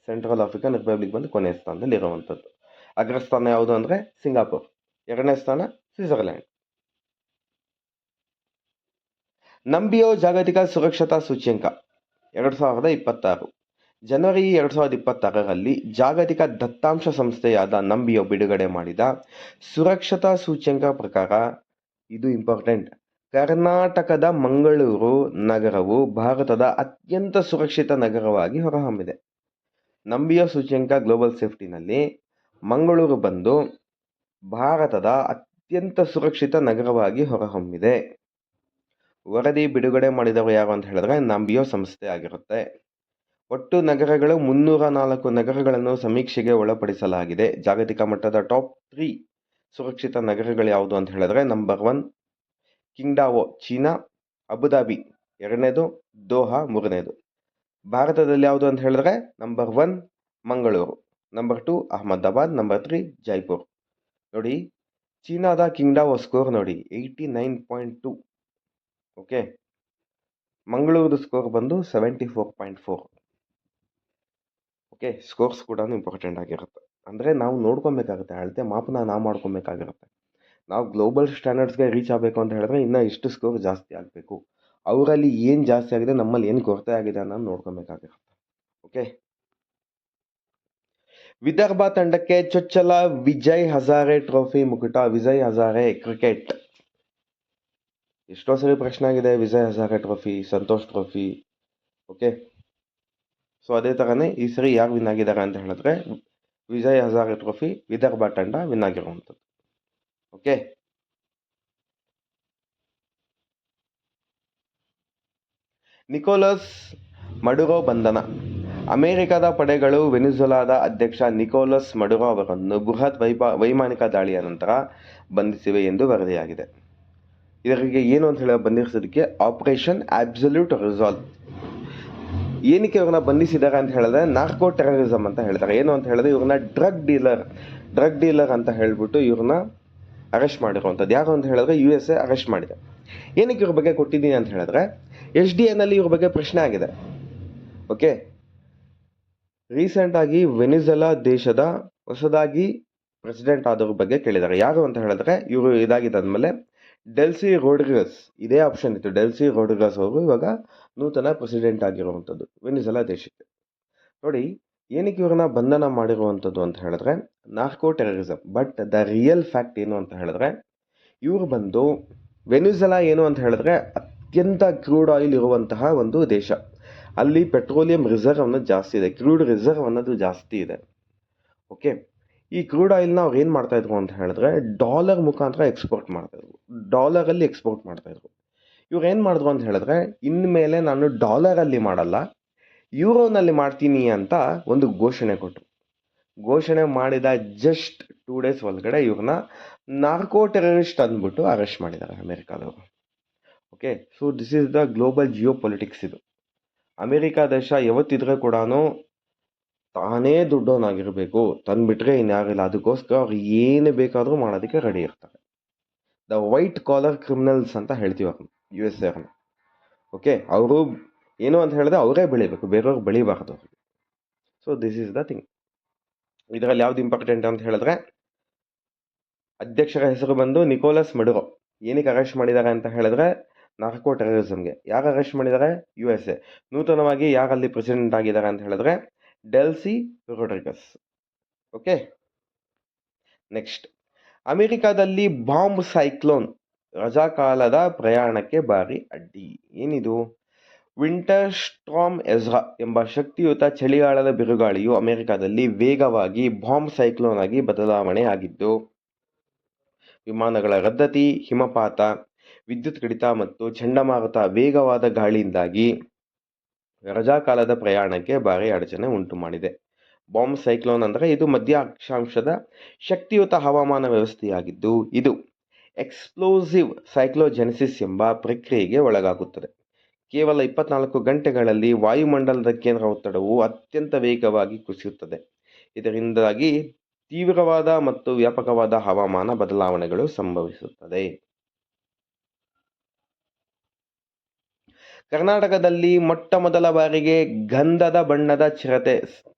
S1: Central African republic ಬಂದು ಕೊನೆಯ ಸ್ಥಾನದಲ್ಲಿ ಇರುವಂಥದ್ದು. ಅಗ್ರಸ್ಥಾನ ಯಾವುದು ಅಂದರೆ ಸಿಂಗಾಪುರ್. 2ನೇ ಸ್ಥಾನ ಸ್ವಿಟ್ಜರ್ಲ್ಯಾಂಡ್. ನಂಬಿಯೋ ಜಾಗತಿಕ ಸುರಕ್ಷತಾ ಸೂಚ್ಯಂಕ 2026. ಜನವರಿ 2026ರಲ್ಲಿ ಜಾಗತಿಕ ದತ್ತಾಂಶ ಸಂಸ್ಥೆಯಾದ ನಂಬಿಯೋ ಬಿಡುಗಡೆ ಮಾಡಿದ ಸುರಕ್ಷತಾ ಸೂಚ್ಯಂಕ ಪ್ರಕಾರ, ಇದು ಇಂಪಾರ್ಟೆಂಟ್, ಕರ್ನಾಟಕದ ಮಂಗಳೂರು ನಗರವು ಭಾರತದ ಅತ್ಯಂತ ಸುರಕ್ಷಿತ ನಗರವಾಗಿ ಹೊರಹೊಮ್ಮಿದೆ. ನಂಬಿಯೋ ಸೂಚ್ಯಂಕ ಗ್ಲೋಬಲ್ ಸೇಫ್ಟಿನಲ್ಲಿ ಮಂಗಳೂರು ಬಂದು ಭಾರತದ ಅತ್ಯಂತ ಸುರಕ್ಷಿತ ನಗರವಾಗಿ ಹೊರಹೊಮ್ಮಿದೆ. ವರದಿ ಬಿಡುಗಡೆ ಮಾಡಿದವರು ಯಾರು ಅಂತ ಹೇಳಿದ್ರೆ ನಂಬಿಯೋ ಸಂಸ್ಥೆ ಆಗಿರುತ್ತೆ. ಒಟ್ಟು ನಗರಗಳು 304 ನಗರಗಳನ್ನು ಸಮೀಕ್ಷೆಗೆ ಒಳಪಡಿಸಲಾಗಿದೆ. ಜಾಗತಿಕ ಮಟ್ಟದ ಟಾಪ್ 3 ಸುರಕ್ಷಿತ ನಗರಗಳು ಯಾವುದು ಅಂತ ಹೇಳಿದ್ರೆ ನಂಬರ್ 1 ಕಿಂಗ್ಡಾವೋ ಚೀನಾ, ಅಬುದಾಬಿ ಎರಡನೇದು, ದೋಹಾ ಮೂರನೇದು. ಭಾರತದಲ್ಲಿ ಯಾವುದು ಅಂತ ಹೇಳಿದ್ರೆ number 1 Mangaluru, number 2 Ahmedabad, number 3 Jaipur. ನೋಡಿ, ಚೀನಾದ ಕಿಂಗ್ಡಾವೋ ಸ್ಕೋರ್ ನೋಡಿ 89.2. ಓಕೆ, ಮಂಗಳೂರು ಸ್ಕೋರ್ ಬಂದು 74.4. ಓಕೆ, ಸ್ಕೋರ್ಸ್ ಕೂಡ ಇಂಪಾರ್ಟೆಂಟ್ ಆಗಿರುತ್ತೆ. ಅಂದರೆ ನಾವು ನೋಡ್ಕೊಬೇಕಾಗುತ್ತೆ, ಅಳತೆ ಮಾಪನ ನಾವು ಮಾಡ್ಕೊಬೇಕಾಗಿರುತ್ತೆ. ನಾವು ಗ್ಲೋಬಲ್ ಸ್ಟ್ಯಾಂಡರ್ಡ್ಸ್ಗೆ ರೀಚ್ ಆಗಬೇಕು ಅಂತ ಹೇಳಿದ್ರೆ ಇನ್ನೂ ಎಷ್ಟು ಸ್ಕೋರ್ ಜಾಸ್ತಿ ಆಗಬೇಕು, ಅವರಲ್ಲಿ ಏನು ಜಾಸ್ತಿ ಆಗಿದೆ, ನಮ್ಮಲ್ಲಿ ಏನು ಕೊರತೆ ಆಗಿದೆ ಅನ್ನೋದು ನೋಡ್ಕೊಬೇಕಾಗಿರುತ್ತೆ. ಓಕೆ, ವಿದರ್ಭ ತಂಡಕ್ಕೆ ಚೊಚ್ಚಲ ವಿಜಯ್ ಹಜಾರೆ ಟ್ರೋಫಿ ಮುಕುಟ. ವಿಜಯ್ ಹಜಾರೆ ಕ್ರಿಕೆಟ್ ಎಷ್ಟೋ ಸರಿ ಪ್ರಶ್ನೆ ಆಗಿದೆ, Vijay Hazare trophy, Santosh trophy. Okay, so ಅದೇ ಥರನೇ ಈ ಸರಿ ಯಾರು ವಿನ್ ಆಗಿದ್ದಾರೆ ಅಂತ ಹೇಳಿದ್ರೆ ವಿಜಯ್ ಹಜಾರೆ ಟ್ರೋಫಿ ವಿದರ್ಭ ತಂಡ ವಿನ್ ಆಗಿರುವಂಥದ್ದು. ಓಕೆ, ನಿಕೋಲಸ್ ಮಡುರೋ ಬಂಧನ. ಅಮೆರಿಕದ ಪಡೆಗಳು ವೆನಿಜುಲಾದ ಅಧ್ಯಕ್ಷ ನಿಕೋಲಸ್ ಮಡುರೋ ಅವರನ್ನು ಬೃಹತ್ ವೈಮಾನಿಕ ದಾಳಿಯ ನಂತರ ಬಂಧಿಸಿವೆ ಎಂದು ವರದಿಯಾಗಿದೆ. ಇದರಿಗೆ ಏನು ಅಂತ ಹೇಳಿ ಬಂಧಿಸೋದಕ್ಕೆ ಆಪರೇಷನ್ ಅಬ್ಸಲ್ಯೂಟ್ ರಿಸಾಲ್ವ್. ಏನಕ್ಕೆ ಇವ್ರನ್ನ ಬಂಧಿಸಿದ್ದಾರೆ ಅಂತ ಹೇಳಿದ್ರೆ ನಾರ್ಕೋ ಟೆರರಿಸಮ್ ಅಂತ ಹೇಳ್ತಾರೆ. ಏನು ಅಂತ ಹೇಳಿದ್ರೆ ಇವ್ರನ್ನ ಡ್ರಗ್ ಡೀಲರ್ ಅಂತ ಹೇಳ್ಬಿಟ್ಟು ಇವ್ರನ್ನ ಅರೆಸ್ಟ್ ಮಾಡಿರುವಂಥದ್ದು. ಯಾರು ಅಂತ ಹೇಳಿದ್ರೆ USA ಅರೆಸ್ಟ್ ಮಾಡಿದೆ. ಏನಕ್ಕೆ ಇವ್ರ ಬಗ್ಗೆ ಕೊಟ್ಟಿದ್ದೀನಿ ಅಂತ ಹೇಳಿದ್ರೆ SDN ಅಲ್ಲಿ ಇವ್ರ ಬಗ್ಗೆ ಪ್ರಶ್ನೆ ಆಗಿದೆ. ಓಕೆ, ರೀಸೆಂಟಾಗಿ ವೆನಿಜುಲಾ ದೇಶದ ಹೊಸದಾಗಿ ಪ್ರೆಸಿಡೆಂಟ್ ಆದವ್ರ ಬಗ್ಗೆ ಕೇಳಿದ್ದಾರೆ. ಯಾರು ಅಂತ ಹೇಳಿದ್ರೆ ಇವರು ಇದಾಗಿದ್ದಾದ್ಮೇಲೆ ಡೆಲ್ಸಿ ರೋಡ್ರಿಗಸ್, ಇದೇ ಆಪ್ಷನ್ ಇತ್ತು, ಡೆಲ್ಸಿ ರೋಡ್ರಿಗಸ್ ಅವರು ಇವಾಗ ನೂತನ ಪ್ರೆಸಿಡೆಂಟ್ ಆಗಿರುವಂಥದ್ದು ವೆನಿಜುಲಾ ದೇಶಕ್ಕೆ. ನೋಡಿ, ಏನಕ್ಕೆ ಇವ್ರನ್ನ ಬಂಧನ ಮಾಡಿರುವಂಥದ್ದು ಅಂತ ಹೇಳಿದ್ರೆ narco terrorism. But the real fact ಏನು ಅಂತ ಹೇಳಿದ್ರೆ ಇವರು ಬಂದು ವೆನಿಜುಲಾ ಏನು ಅಂತ ಹೇಳಿದ್ರೆ ಅತ್ಯಂತ ಕ್ರೂಡ್ ಆಯಿಲ್ ಇರುವಂತಹ ಒಂದು ದೇಶ. ಅಲ್ಲಿ ಪೆಟ್ರೋಲಿಯಂ ರಿಸರ್ವ್ ಅನ್ನೋದು ಜಾಸ್ತಿ ಇದೆ, ಕ್ರೂಡ್ ರಿಸರ್ವ್ ಅನ್ನೋದು ಜಾಸ್ತಿ ಇದೆ. ಓಕೆ, ಈ ಕ್ರೂಡ್ ಆಯಿಲ್ನ ಅವ್ರು ಏನು ಮಾಡ್ತಾ ಇದ್ರು ಅಂತ ಹೇಳಿದ್ರೆ ಡಾಲರ್ ಮುಖಾಂತರ ಎಕ್ಸ್ಪೋರ್ಟ್ ಮಾಡ್ತಾಯಿದ್ರು, ಡಾಲರಲ್ಲಿ ಎಕ್ಸ್ಪೋರ್ಟ್ ಮಾಡ್ತಾಯಿದ್ರು. ಇವ್ರು ಏನು ಮಾಡಿದ್ರು ಅಂತ ಹೇಳಿದ್ರೆ ಇನ್ಮೇಲೆ ನಾನು ಡಾಲರಲ್ಲಿ ಮಾಡಲ್ಲ, ಯೂರೋನಲ್ಲಿ ಮಾಡ್ತೀನಿ ಅಂತ ಒಂದು ಘೋಷಣೆ ಕೊಟ್ಟರು. ಘೋಷಣೆ ಮಾಡಿದ ಜಸ್ಟ್ 2 days ಒಳಗಡೆ ಇವ್ರನ್ನ ನಾರ್ಕೋ ಟೆರರಿಸ್ಟ್ ಅಂದ್ಬಿಟ್ಟು ಅರೆಸ್ಟ್ ಮಾಡಿದ್ದಾರೆ ಅಮೆರಿಕಾದವರು. Okay, so this is the global geo politics. ಇದು ಅಮೆರಿಕ ದೇಶ ಯಾವತ್ತಿದ್ರೆ ಕೂಡ ತಾನೇ ದುಡ್ಡೋನಾಗಿರಬೇಕು, ತಂದುಬಿಟ್ರೆ ಇನ್ಯಾರಿಲ್ಲ, ಅದಕ್ಕೋಸ್ಕರ ಅವ್ರು ಏನು ಬೇಕಾದರೂ ಮಾಡೋದಕ್ಕೆ ರೆಡಿ ಇರ್ತಾರೆ. ದ ವೈಟ್ ಕಾಲರ್ ಕ್ರಿಮಿನಲ್ಸ್ ಅಂತ ಹೇಳ್ತೀವಿ ಅವ್ರನ್ನ, USA ಅವ್ರನ್ನ. ಓಕೆ, ಅವರು ಏನು ಅಂತ ಹೇಳಿದ್ರೆ ಅವರೇ ಬೆಳಿಬೇಕು, ಬೇರೆಯವ್ರು ಬೆಳಿಬಾರ್ದು ಅವ್ರಿಗೆ. So this is the thing. ಇದರಲ್ಲಿ ಯಾವ್ದು ಇಂಪಾರ್ಟೆಂಟ್ ಅಂತ ಹೇಳಿದ್ರೆ ಅಧ್ಯಕ್ಷರ ಹೆಸರು ಬಂದು ನಿಕೋಲಸ್ ಮಡುರೋ. ಏನಕ್ಕೆ ಅರೆಸ್ಟ್ ಮಾಡಿದ್ದಾರೆ ಅಂತ ಹೇಳಿದ್ರೆ ನಾರ್ಕೋ ಟೆರರಿಸಮ್ಗೆ. ಯಾರು ಅರೆಸ್ಟ್ ಮಾಡಿದ್ದಾರೆ? USA. ನೂತನವಾಗಿ ಯಾರಲ್ಲಿ ಪ್ರೆಸಿಡೆಂಟ್ ಆಗಿದ್ದಾರೆ ಅಂತ ಹೇಳಿದ್ರೆ ಡೆಲ್ಸಿ ರೋಡ್ರಿಗಸ್. ಓಕೆ, ನೆಕ್ಸ್ಟ್, ಅಮೆರಿಕಾದಲ್ಲಿ ಬಾಂಬ್ ಸೈಕ್ಲೋನ್ ರಜಾಕಾಲದ ಪ್ರಯಾಣಕ್ಕೆ ಭಾರಿ ಅಡ್ಡಿ. ಏನಿದು? ವಿಂಟರ್ ಸ್ಟಾರ್ಮ್ ಎಜ್ರಾ ಎಂಬ ಶಕ್ತಿಯುತ ಚಳಿಗಾಲದ ಬಿರುಗಾಳಿಯು ಅಮೆರಿಕಾದಲ್ಲಿ ವೇಗವಾಗಿ ಬಾಂಬ್ ಸೈಕ್ಲೋನ್ ಆಗಿ ಬದಲಾವಣೆ ಆಗಿದ್ದು ವಿಮಾನಗಳ ರದ್ದತಿ, ಹಿಮಪಾತ, ವಿದ್ಯುತ್ ಕಡಿತ ಮತ್ತು ಚಂಡಮಾರುತ ವೇಗವಾದ ಗಾಳಿಯಿಂದಾಗಿ ರಜಾಕಾಲದ ಪ್ರಯಾಣಕ್ಕೆ ಭಾರಿ ಅಡಚಣೆ ಉಂಟು ಮಾಡಿದೆ. ಬಾಂಬ್ ಸೈಕ್ಲೋನ್ ಅಂದರೆ ಇದು ಮಧ್ಯ ಅಕ್ಷಾಂಶದ ಶಕ್ತಿಯುತ ಹವಾಮಾನ ವ್ಯವಸ್ಥೆಯಾಗಿದ್ದು ಇದು ಎಕ್ಸ್ಪ್ಲೋಸಿವ್ ಸೈಕ್ಲೋಜೆನೆಸಿಸ್ ಎಂಬ ಪ್ರಕ್ರಿಯೆಗೆ ಒಳಗಾಗುತ್ತದೆ. ಕೇವಲ 24 ಗಂಟೆಗಳಲ್ಲಿ ವಾಯುಮಂಡಲದ ಕೇಂದ್ರ ಒತ್ತಡವು ಅತ್ಯಂತ ವೇಗವಾಗಿ ಕುಸಿಯುತ್ತದೆ. ಇದರಿಂದಾಗಿ ತೀವ್ರವಾದ ಮತ್ತು ವ್ಯಾಪಕವಾದ ಹವಾಮಾನ ಬದಲಾವಣೆಗಳು ಸಂಭವಿಸುತ್ತದೆ. ಕರ್ನಾಟಕದಲ್ಲಿ ಮೊಟ್ಟ ಮೊದಲ ಬಾರಿಗೆ ಗಂಧದ ಬಣ್ಣದ ಚಿರತೆ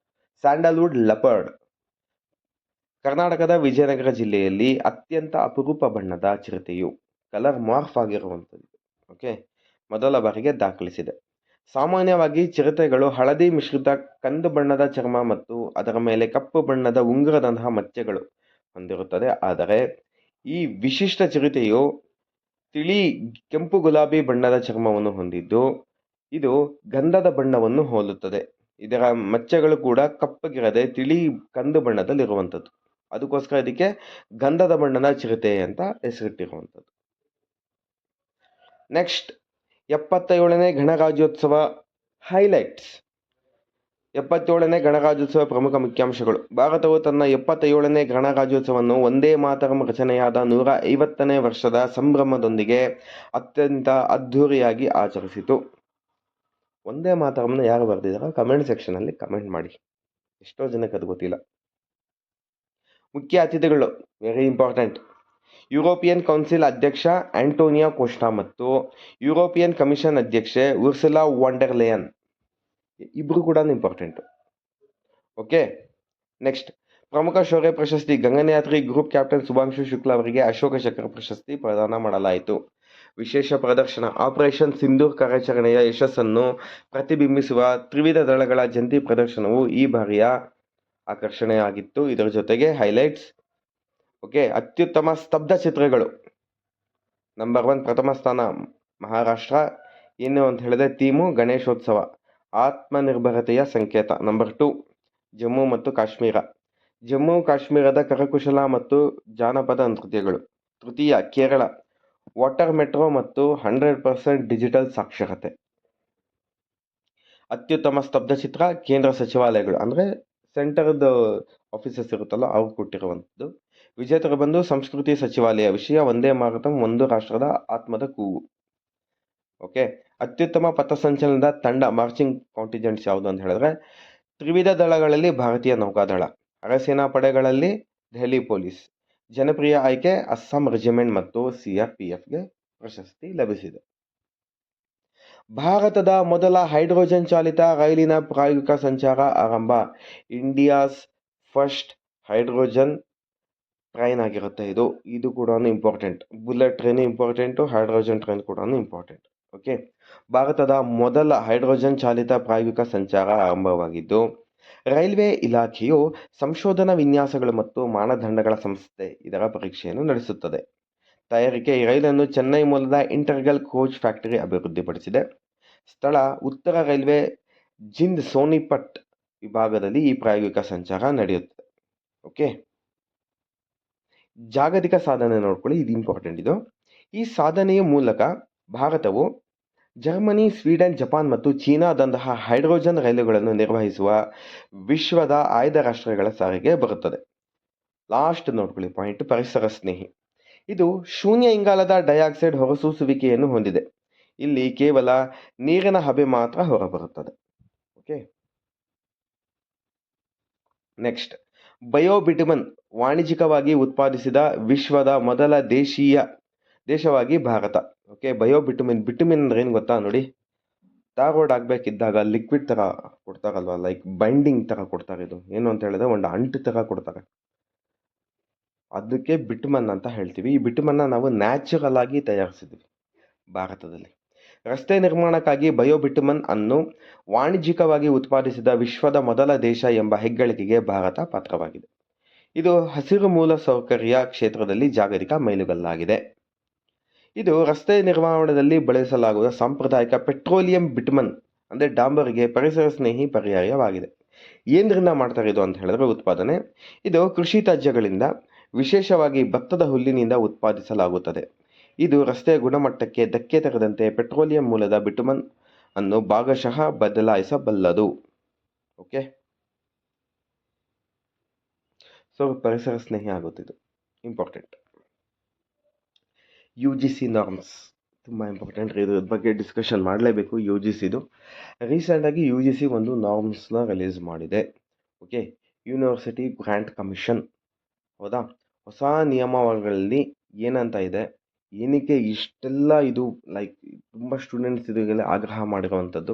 S1: ಸ್ಯಾಂಡಲ್ವುಡ್ ಲೆಪರ್ಡ್. ಕರ್ನಾಟಕದ ವಿಜಯನಗರ ಜಿಲ್ಲೆಯಲ್ಲಿ ಅತ್ಯಂತ ಅಪರೂಪ ಬಣ್ಣದ ಚಿರತೆಯು ಕಲರ್ ಮಾರ್ಫ್ ಆಗಿರುವಂಥದ್ದು ಓಕೆ ಮೊದಲ ಬಾರಿಗೆ ದಾಖಲಿಸಿದೆ. ಸಾಮಾನ್ಯವಾಗಿ ಚಿರತೆಗಳು ಹಳದಿ ಮಿಶ್ರಿತ ಕಂದು ಬಣ್ಣದ ಚರ್ಮ ಮತ್ತು ಅದರ ಮೇಲೆ ಕಪ್ಪು ಬಣ್ಣದ ಉಂಗುರದಂತಹ ಮಚ್ಚೆಗಳು ಹೊಂದಿರುತ್ತದೆ. ಆದರೆ ಈ ವಿಶಿಷ್ಟ ಚಿರತೆಯು ತಿಳಿ ಕೆಂಪು ಗುಲಾಬಿ ಬಣ್ಣದ ಚರ್ಮವನ್ನು ಹೊಂದಿದ್ದು ಇದು ಗಂಧದ ಬಣ್ಣವನ್ನು ಹೋಲುತ್ತದೆ. ಇದರ ಮಚ್ಚೆಗಳು ಕೂಡ ಕಪ್ಪಗಿರದೆ ತಿಳಿ ಕಂದು ಬಣ್ಣದಲ್ಲಿರುವಂಥದ್ದು. ಅದಕ್ಕೋಸ್ಕರ ಇದಕ್ಕೆ ಗಂಧದ ಬಣ್ಣದ ಚಿರತೆ ಅಂತ ಹೆಸರಿಟ್ಟಿರುವಂಥದ್ದು. ನೆಕ್ಸ್ಟ್ 77ನೇ ಗಣರಾಜ್ಯೋತ್ಸವ ಹೈಲೈಟ್ಸ್. 77ನೇ ಗಣರಾಜ್ಯೋತ್ಸವ ಪ್ರಮುಖ ಮುಖ್ಯಾಂಶಗಳು. ಭಾರತವು ತನ್ನ 77ನೇ ಗಣರಾಜ್ಯೋತ್ಸವವನ್ನು ವಂದೇ ಮಾತರಂ ರಚನೆಯಾದ 150ನೇ ವರ್ಷದ ಸಂಭ್ರಮದೊಂದಿಗೆ ಅತ್ಯಂತ ಅದ್ಧೂರಿಯಾಗಿ ಆಚರಿಸಿತು. ವಂದೇ ಮಾತರಂನ ಯಾರು ಬರೆದಿದ್ದಾರೆ ಕಮೆಂಟ್ ಸೆಕ್ಷನಲ್ಲಿ ಕಮೆಂಟ್ ಮಾಡಿ. ಎಷ್ಟೋ ಜನಕ್ಕೆ ಅದು ಗೊತ್ತಿಲ್ಲ. ಮುಖ್ಯ ಅತಿಥಿಗಳು ವೆರಿ ಇಂಪಾರ್ಟೆಂಟ್. ಯುರೋಪಿಯನ್ ಕೌನ್ಸಿಲ್ ಅಧ್ಯಕ್ಷ ಆಂಟೋನಿಯೋ ಕೋಸ್ಟಾ ಮತ್ತು ಯುರೋಪಿಯನ್ ಕಮಿಷನ್ ಅಧ್ಯಕ್ಷೆ ಉರ್ಸುಲಾ ವಾಂಡರ್ ಲೇಯನ್ ಇಬ್ರು ಕೂಡ ಇಂಪಾರ್ಟೆಂಟ್. ಓಕೆ, ನೆಕ್ಸ್ಟ್ ಪ್ರಮುಖ ಶೌರ್ಯ ಪ್ರಶಸ್ತಿ. ಗಗನಯಾತ್ರಿ ಗ್ರೂಪ್ ಕ್ಯಾಪ್ಟನ್ ಶುಭಾಂಶು ಶುಕ್ಲಾ ಅವರಿಗೆ ಅಶೋಕ ಚಕ್ರ ಪ್ರಶಸ್ತಿ ಪ್ರದಾನ ಮಾಡಲಾಯಿತು. ವಿಶೇಷ ಪ್ರದರ್ಶನ. ಆಪರೇಷನ್ ಸಿಂಧೂರ್ ಕಾರ್ಯಾಚರಣೆಯ ಯಶಸ್ಸನ್ನು ಪ್ರತಿಬಿಂಬಿಸುವ ತ್ರಿವಿಧ ದಳಗಳ ಜಂಟಿ ಪ್ರದರ್ಶನವು ಈ ಬಾರಿಯ ಆಕರ್ಷಣೆಯಾಗಿತ್ತು. ಇದರ ಜೊತೆಗೆ ಹೈಲೈಟ್ಸ್. ಓಕೆ, ಅತ್ಯುತ್ತಮ ಸ್ತಬ್ಧ ಚಿತ್ರಗಳು. ನಂಬರ್ 1 ಪ್ರಥಮ ಸ್ಥಾನ ಮಹಾರಾಷ್ಟ್ರ. ಏನು ಅಂತ ಹೇಳಿದ್ರೆ ಥೀಮು ಗಣೇಶೋತ್ಸವ, ಆತ್ಮನಿರ್ಭರತೆಯ ಸಂಕೇತ. ನಂಬರ್ 2 ಜಮ್ಮು ಮತ್ತು ಕಾಶ್ಮೀರ. ಜಮ್ಮು ಕಾಶ್ಮೀರದ ಕರಕುಶಲ ಮತ್ತು ಜಾನಪದ ನೃತ್ಯಗಳು. ತೃತೀಯ ಕೇರಳ, ವಾಟರ್ ಮೆಟ್ರೋ ಮತ್ತು 100% ಡಿಜಿಟಲ್ ಸಾಕ್ಷರತೆ. ಅತ್ಯುತ್ತಮ ಸ್ತಬ್ಧ ಚಿತ್ರ ಕೇಂದ್ರ ಸಚಿವಾಲಯಗಳು, ಅಂದರೆ ಸೆಂಟರ್ದ ಆಫೀಸಸ್ ಇರುತ್ತಲ್ಲ ಅವ್ರು ಕೊಟ್ಟಿರುವಂಥದ್ದು. ವಿಜೇತರು ಬಂದು ಸಂಸ್ಕೃತಿ ಸಚಿವಾಲಯ. ವಿಷಯ ವಂದೇ ಮಾತರಂ, ಒಂದು ರಾಷ್ಟ್ರದ ಆತ್ಮದ ಕೂಗು. ಓಕೆ, ಅತ್ಯುತ್ತಮ ಪಥಸಂಚಲನದ ತಂಡ ಮಾರ್ಚಿಂಗ್ ಕಾಂಟಿಜೆಂಟ್ಸ್ ಯಾವುದು ಅಂತ ಹೇಳಿದ್ರೆ ತ್ರಿವಿಧ ದಳಗಳಲ್ಲಿ ಭಾರತೀಯ ನೌಕಾದಳ, ಅರೆಸೇನಾ ಪಡೆಗಳಲ್ಲಿ ದೆಹಲಿ ಪೊಲೀಸ್. ಜನಪ್ರಿಯ ಆಯ್ಕೆ ಅಸ್ಸಾಂ ರೆಜಿಮೆಂಟ್ ಮತ್ತು CRPFಗೆ ಪ್ರಶಸ್ತಿ ಲಭಿಸಿದೆ. ಭಾರತದ ಮೊದಲ ಹೈಡ್ರೋಜನ್ ಚಾಲಿತ ರೈಲಿನ ಪ್ರಾಯೋಗಿಕ ಸಂಚಾರ ಆರಂಭ. ಇಂಡಿಯಾಸ್ ಫಸ್ಟ್ ಹೈಡ್ರೋಜನ್ ಟ್ರೈನ್ ಆಗಿರುತ್ತೆ ಇದು ಕೂಡ important. Bullet train important, hydrogen train ಕೂಡ ಇಂಪಾರ್ಟೆಂಟ್. ಓಕೆ, ಭಾರತದ ಮೊದಲ ಹೈಡ್ರೋಜನ್ ಚಾಲಿತ ಪ್ರಾಯೋಗಿಕ ಸಂಚಾರ ಆರಂಭವಾಗಿದ್ದು ರೈಲ್ವೆ ಇಲಾಖೆಯು ಸಂಶೋಧನಾ ವಿನ್ಯಾಸಗಳು ಮತ್ತು ಮಾನದಂಡಗಳ ಸಂಸ್ಥೆ ಇದರ ಪರೀಕ್ಷೆಯನ್ನು ನಡೆಸುತ್ತದೆ. ತಯಾರಿಕೆ. ಈ ರೈಲನ್ನು ಚೆನ್ನೈ ಮೂಲದ ಇಂಟರ್ಗಲ್ ಕೋಚ್ ಫ್ಯಾಕ್ಟರಿ ಅಭಿವೃದ್ಧಿಪಡಿಸಿದೆ. ಸ್ಥಳ ಉತ್ತರ ರೈಲ್ವೆ ಜಿಂದ್ ಸೋನಿಪಟ್ ವಿಭಾಗದಲ್ಲಿ ಈ ಪ್ರಾಯೋಗಿಕ ಸಂಚಾರ ನಡೆಯುತ್ತದೆ. ಓಕೆ, ಜಾಗತಿಕ ಸಾಧನೆ ನೋಡ್ಕೊಳ್ಳಿ, ಇದು ಇಂಪಾರ್ಟೆಂಟ್. ಈ ಸಾಧನೆಯ ಮೂಲಕ ಭಾರತವು ಜರ್ಮನಿ, ಸ್ವೀಡನ್, ಜಪಾನ್ ಮತ್ತು ಚೀನಾದಂತಹ ಹೈಡ್ರೋಜನ್ ರೈಲುಗಳನ್ನು ನಿರ್ವಹಿಸುವ ವಿಶ್ವದ ಆಯ್ದ ರಾಷ್ಟ್ರಗಳ ಸಾರಿಗೆ ಬರುತ್ತದೆ. ಲಾಸ್ಟ್ ನೋಡ್ಕೊಳ್ಳಿ ಪಾಯಿಂಟ್, ಪರಿಸರ ಸ್ನೇಹಿ. ಇದು ಶೂನ್ಯ ಇಂಗಾಲದ ಡೈಆಕ್ಸೈಡ್ ಹೊರಸೂಸುವಿಕೆಯನ್ನು ಹೊಂದಿದೆ. ಇಲ್ಲಿ ಕೇವಲ ನೀರಿನ ಹಬೆ ಮಾತ್ರ ಹೊರಬರುತ್ತದೆ. ಓಕೆ, ನೆಕ್ಸ್ಟ್ ಬಯೋಬಿಟುಮನ್ ವಾಣಿಜ್ಯಿಕವಾಗಿ ಉತ್ಪಾದಿಸಿದ ವಿಶ್ವದ ಮೊದಲ ದೇಶವಾಗಿ ಭಾರತ. ಓಕೆ, ಬಿಟುಮಿನ್ ಅಂದ್ರೆ ಏನು ಗೊತ್ತಾ ನೋಡಿ, ರೋಡ್ ಆಗ್ಬೇಕಿದ್ದಾಗ ಲಿಕ್ವಿಡ್ ತರ ಕೊಡ್ತಾರಲ್ವಾ, ಲೈಕ್ ಬೈಂಡಿಂಗ್ ತರ ಕೊಡ್ತಾರೆ. ಇದು ಏನು ಅಂತ ಹೇಳಿದ್ರೆ ಒಂದು ಅಂಟು ತರ ಕೊಡ್ತಾರೆ, ಅದಕ್ಕೆ ಬಿಟುಮನ್ ಅಂತ ಹೇಳ್ತೀವಿ. ಈ ಬಿಟುಮನ್ನ ನಾವು ನ್ಯಾಚುರಲ್ ಆಗಿ ತಯಾರಿಸಿದ್ವಿ ಭಾರತದಲ್ಲಿ. ರಸ್ತೆ ನಿರ್ಮಾಣಕ್ಕಾಗಿ ಬಯೋಬಿಟುಮನ್ ಅನ್ನು ವಾಣಿಜ್ಯಿಕವಾಗಿ ಉತ್ಪಾದಿಸಿದ ವಿಶ್ವದ ಮೊದಲ ದೇಶ ಎಂಬ ಹೆಗ್ಗಳಿಕೆಗೆ ಭಾರತ ಪಾತ್ರವಾಗಿದೆ. ಇದು ಹಸಿರು ಮೂಲ ಸೌಕರ್ಯ ಕ್ಷೇತ್ರದಲ್ಲಿ ಜಾಗತಿಕ ಮೈಲುಗಲ್ಲಾಗಿದೆ. ಇದು ರಸ್ತೆ ನಿರ್ಮಾಣದಲ್ಲಿ ಬಳಸಲಾಗುವ ಸಾಂಪ್ರದಾಯಿಕ ಪೆಟ್ರೋಲಿಯಂ ಬಿಟುಮನ್ ಅಂದರೆ ಡಾಂಬರಿಗೆ ಪರಿಸರ ಸ್ನೇಹಿ ಪರ್ಯಾಯವಾಗಿದೆ. ಏನ್ರಿಂದ ಮಾಡ್ತಾರೆ ಇದು ಅಂತ ಹೇಳಿದ್ರೆ ಉತ್ಪಾದನೆ. ಇದು ಕೃಷಿ ತ್ಯಾಜ್ಯಗಳಿಂದ, ವಿಶೇಷವಾಗಿ ಭತ್ತದ ಹುಲ್ಲಿನಿಂದ ಉತ್ಪಾದಿಸಲಾಗುತ್ತದೆ. ಇದು ರಸ್ತೆಯ ಗುಣಮಟ್ಟಕ್ಕೆ ಧಕ್ಕೆ ತರದಂತೆ ಪೆಟ್ರೋಲಿಯಂ ಮೂಲದ ಬಿಟುಮನ್ ಅನ್ನು ಭಾಗಶಃ ಬದಲಾಯಿಸಬಲ್ಲದು. ಓಕೆ, ಸೊ ಪರಿಸರ ಸ್ನೇಹಿ ಆಗುತ್ತಿದ್ದು ಇಂಪಾರ್ಟೆಂಟ್. UGC ನಾರ್ಮ್ಸ್ ತುಂಬ ಇಂಪಾರ್ಟೆಂಟ್. ಇದ್ರ ಬಗ್ಗೆ ಡಿಸ್ಕಷನ್ ಮಾಡಲೇಬೇಕು. UGCದು ರೀಸೆಂಟಾಗಿ UGC ಒಂದು ನಾರ್ಮ್ಸ್ನ ರಿಲೀಸ್ ಮಾಡಿದೆ. Okay, university grant commission. ಹೌದಾ, ಹೊಸ ನಿಯಮಾವಳಿಗಳಲ್ಲಿ ಏನಂತ ಇದೆ, ಏನಕ್ಕೆ ಇಷ್ಟೆಲ್ಲ ಇದು ಲೈಕ್ ತುಂಬ ಸ್ಟೂಡೆಂಟ್ಸ್ ಇದಕ್ಕೆಲ್ಲ ಆಗ್ರಹ ಮಾಡಿರುವಂಥದ್ದು.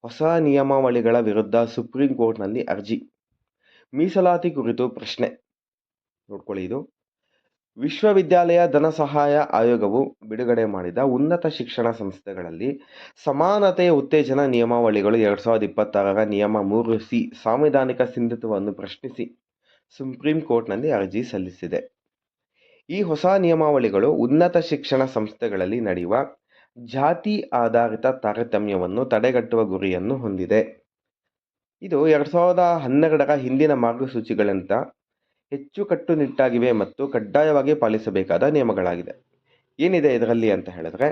S1: ಹೊಸ ನಿಯಮಾವಳಿಗಳ ವಿರುದ್ಧ ಸುಪ್ರೀಂ ಕೋರ್ಟ್ನಲ್ಲಿ ಅರ್ಜಿ. ಮೀಸಲಾತಿ ಕುರಿತು ಪ್ರಶ್ನೆ ನೋಡ್ಕೊಳ್ಳಿ. ಇದು ವಿಶ್ವವಿದ್ಯಾಲಯ ಧನ ಸಹಾಯ ಆಯೋಗವು ಬಿಡುಗಡೆ ಮಾಡಿದ ಉನ್ನತ ಶಿಕ್ಷಣ ಸಂಸ್ಥೆಗಳಲ್ಲಿ ಸಮಾನತೆಯ ಉತ್ತೇಜನ ನಿಯಮಾವಳಿಗಳು 2026ರ ನಿಯಮ 3C ಸಾಂವಿಧಾನಿಕ ಸಿಂಧುತ್ವವನ್ನು ಪ್ರಶ್ನಿಸಿ ಸುಪ್ರೀಂ ಕೋರ್ಟ್ನಲ್ಲಿ ಅರ್ಜಿ ಸಲ್ಲಿಸಿದೆ. ಈ ಹೊಸ ನಿಯಮಾವಳಿಗಳು ಉನ್ನತ ಶಿಕ್ಷಣ ಸಂಸ್ಥೆಗಳಲ್ಲಿ ನಡೆಯುವ ಜಾತಿ ಆಧಾರಿತ ತಾರತಮ್ಯವನ್ನು ತಡೆಗಟ್ಟುವ ಗುರಿಯನ್ನು ಹೊಂದಿದೆ. ಇದು 2012ರ ಹಿಂದಿನ ಮಾರ್ಗಸೂಚಿಗಳಿಗಿಂತ ಹೆಚ್ಚು ಕಟ್ಟುನಿಟ್ಟಾಗಿವೆ ಮತ್ತು ಕಡ್ಡಾಯವಾಗಿ ಪಾಲಿಸಬೇಕಾದ ನಿಯಮಗಳಾಗಿದೆ. ಏನಿದೆ ಇದರಲ್ಲಿ ಅಂತ ಹೇಳಿದ್ರೆ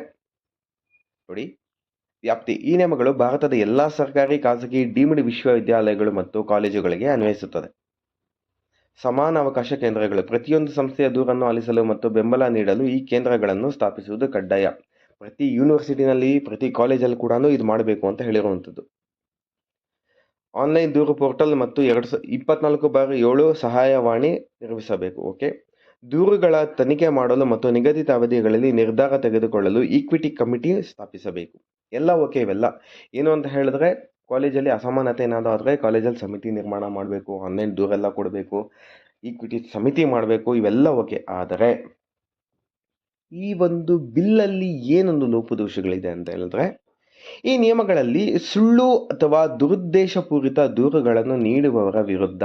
S1: ನೋಡಿ, ವ್ಯಾಪ್ತಿ. ಈ ನಿಯಮಗಳು ಭಾರತದ ಎಲ್ಲಾ ಸರ್ಕಾರಿ, ಖಾಸಗಿ, ಡೀಮ್ಡ್ ವಿಶ್ವವಿದ್ಯಾಲಯಗಳು ಮತ್ತು ಕಾಲೇಜುಗಳಿಗೆ ಅನ್ವಯಿಸುತ್ತದೆ. ಸಮಾನ ಅವಕಾಶ ಕೇಂದ್ರಗಳು. ಪ್ರತಿಯೊಂದು ಸಂಸ್ಥೆಯ ದೂರನ್ನು ಆಲಿಸಲು ಮತ್ತು ಬೆಂಬಲ ನೀಡಲು ಈ ಕೇಂದ್ರಗಳನ್ನು ಸ್ಥಾಪಿಸುವುದು ಕಡ್ಡಾಯ. ಪ್ರತಿ ಯೂನಿವರ್ಸಿಟಿನಲ್ಲಿ, ಪ್ರತಿ ಕಾಲೇಜಲ್ಲಿ ಕೂಡ ಇದು ಮಾಡಬೇಕು ಅಂತ ಹೇಳಿರುವಂಥದ್ದು. ಆನ್ಲೈನ್ ದೂರು ಪೋರ್ಟಲ್ ಮತ್ತು 24/7 ಸಹಾಯವಾಣಿ ನಿರ್ಮಿಸಬೇಕು. ಓಕೆ, ದೂರುಗಳ ತನಿಖೆ ಮಾಡಲು ಮತ್ತು ನಿಗದಿತ ಅವಧಿಗಳಲ್ಲಿ ನಿರ್ಧಾರ ತೆಗೆದುಕೊಳ್ಳಲು ಈಕ್ವಿಟಿ ಕಮಿಟಿ ಸ್ಥಾಪಿಸಬೇಕು. ಎಲ್ಲ ಓಕೆ. ಇವೆಲ್ಲ ಏನು ಅಂತ ಹೇಳಿದ್ರೆ, ಕಾಲೇಜಲ್ಲಿ ಅಸಮಾನತೆ ಏನಾದರೂ ಆದರೆ ಕಾಲೇಜಲ್ಲಿ ಸಮಿತಿ ನಿರ್ಮಾಣ ಮಾಡಬೇಕು, ಆನ್ಲೈನ್ ದೂರೆಲ್ಲ ಕೊಡಬೇಕು, ಈಕ್ವಿಟಿ ಸಮಿತಿ ಮಾಡಬೇಕು, ಇವೆಲ್ಲ ಓಕೆ. ಆದರೆ ಈ ಒಂದು ಬಿಲ್ಲಲ್ಲಿ ಏನೊಂದು ಲೋಪದೋಷಗಳಿದೆ ಅಂತ ಹೇಳಿದ್ರೆ, ಈ ನಿಯಮಗಳಲ್ಲಿ ಸುಳ್ಳು ಅಥವಾ ದುರುದ್ದೇಶಪೂರಿತ ದೂರುಗಳನ್ನು ನೀಡುವವರ ವಿರುದ್ಧ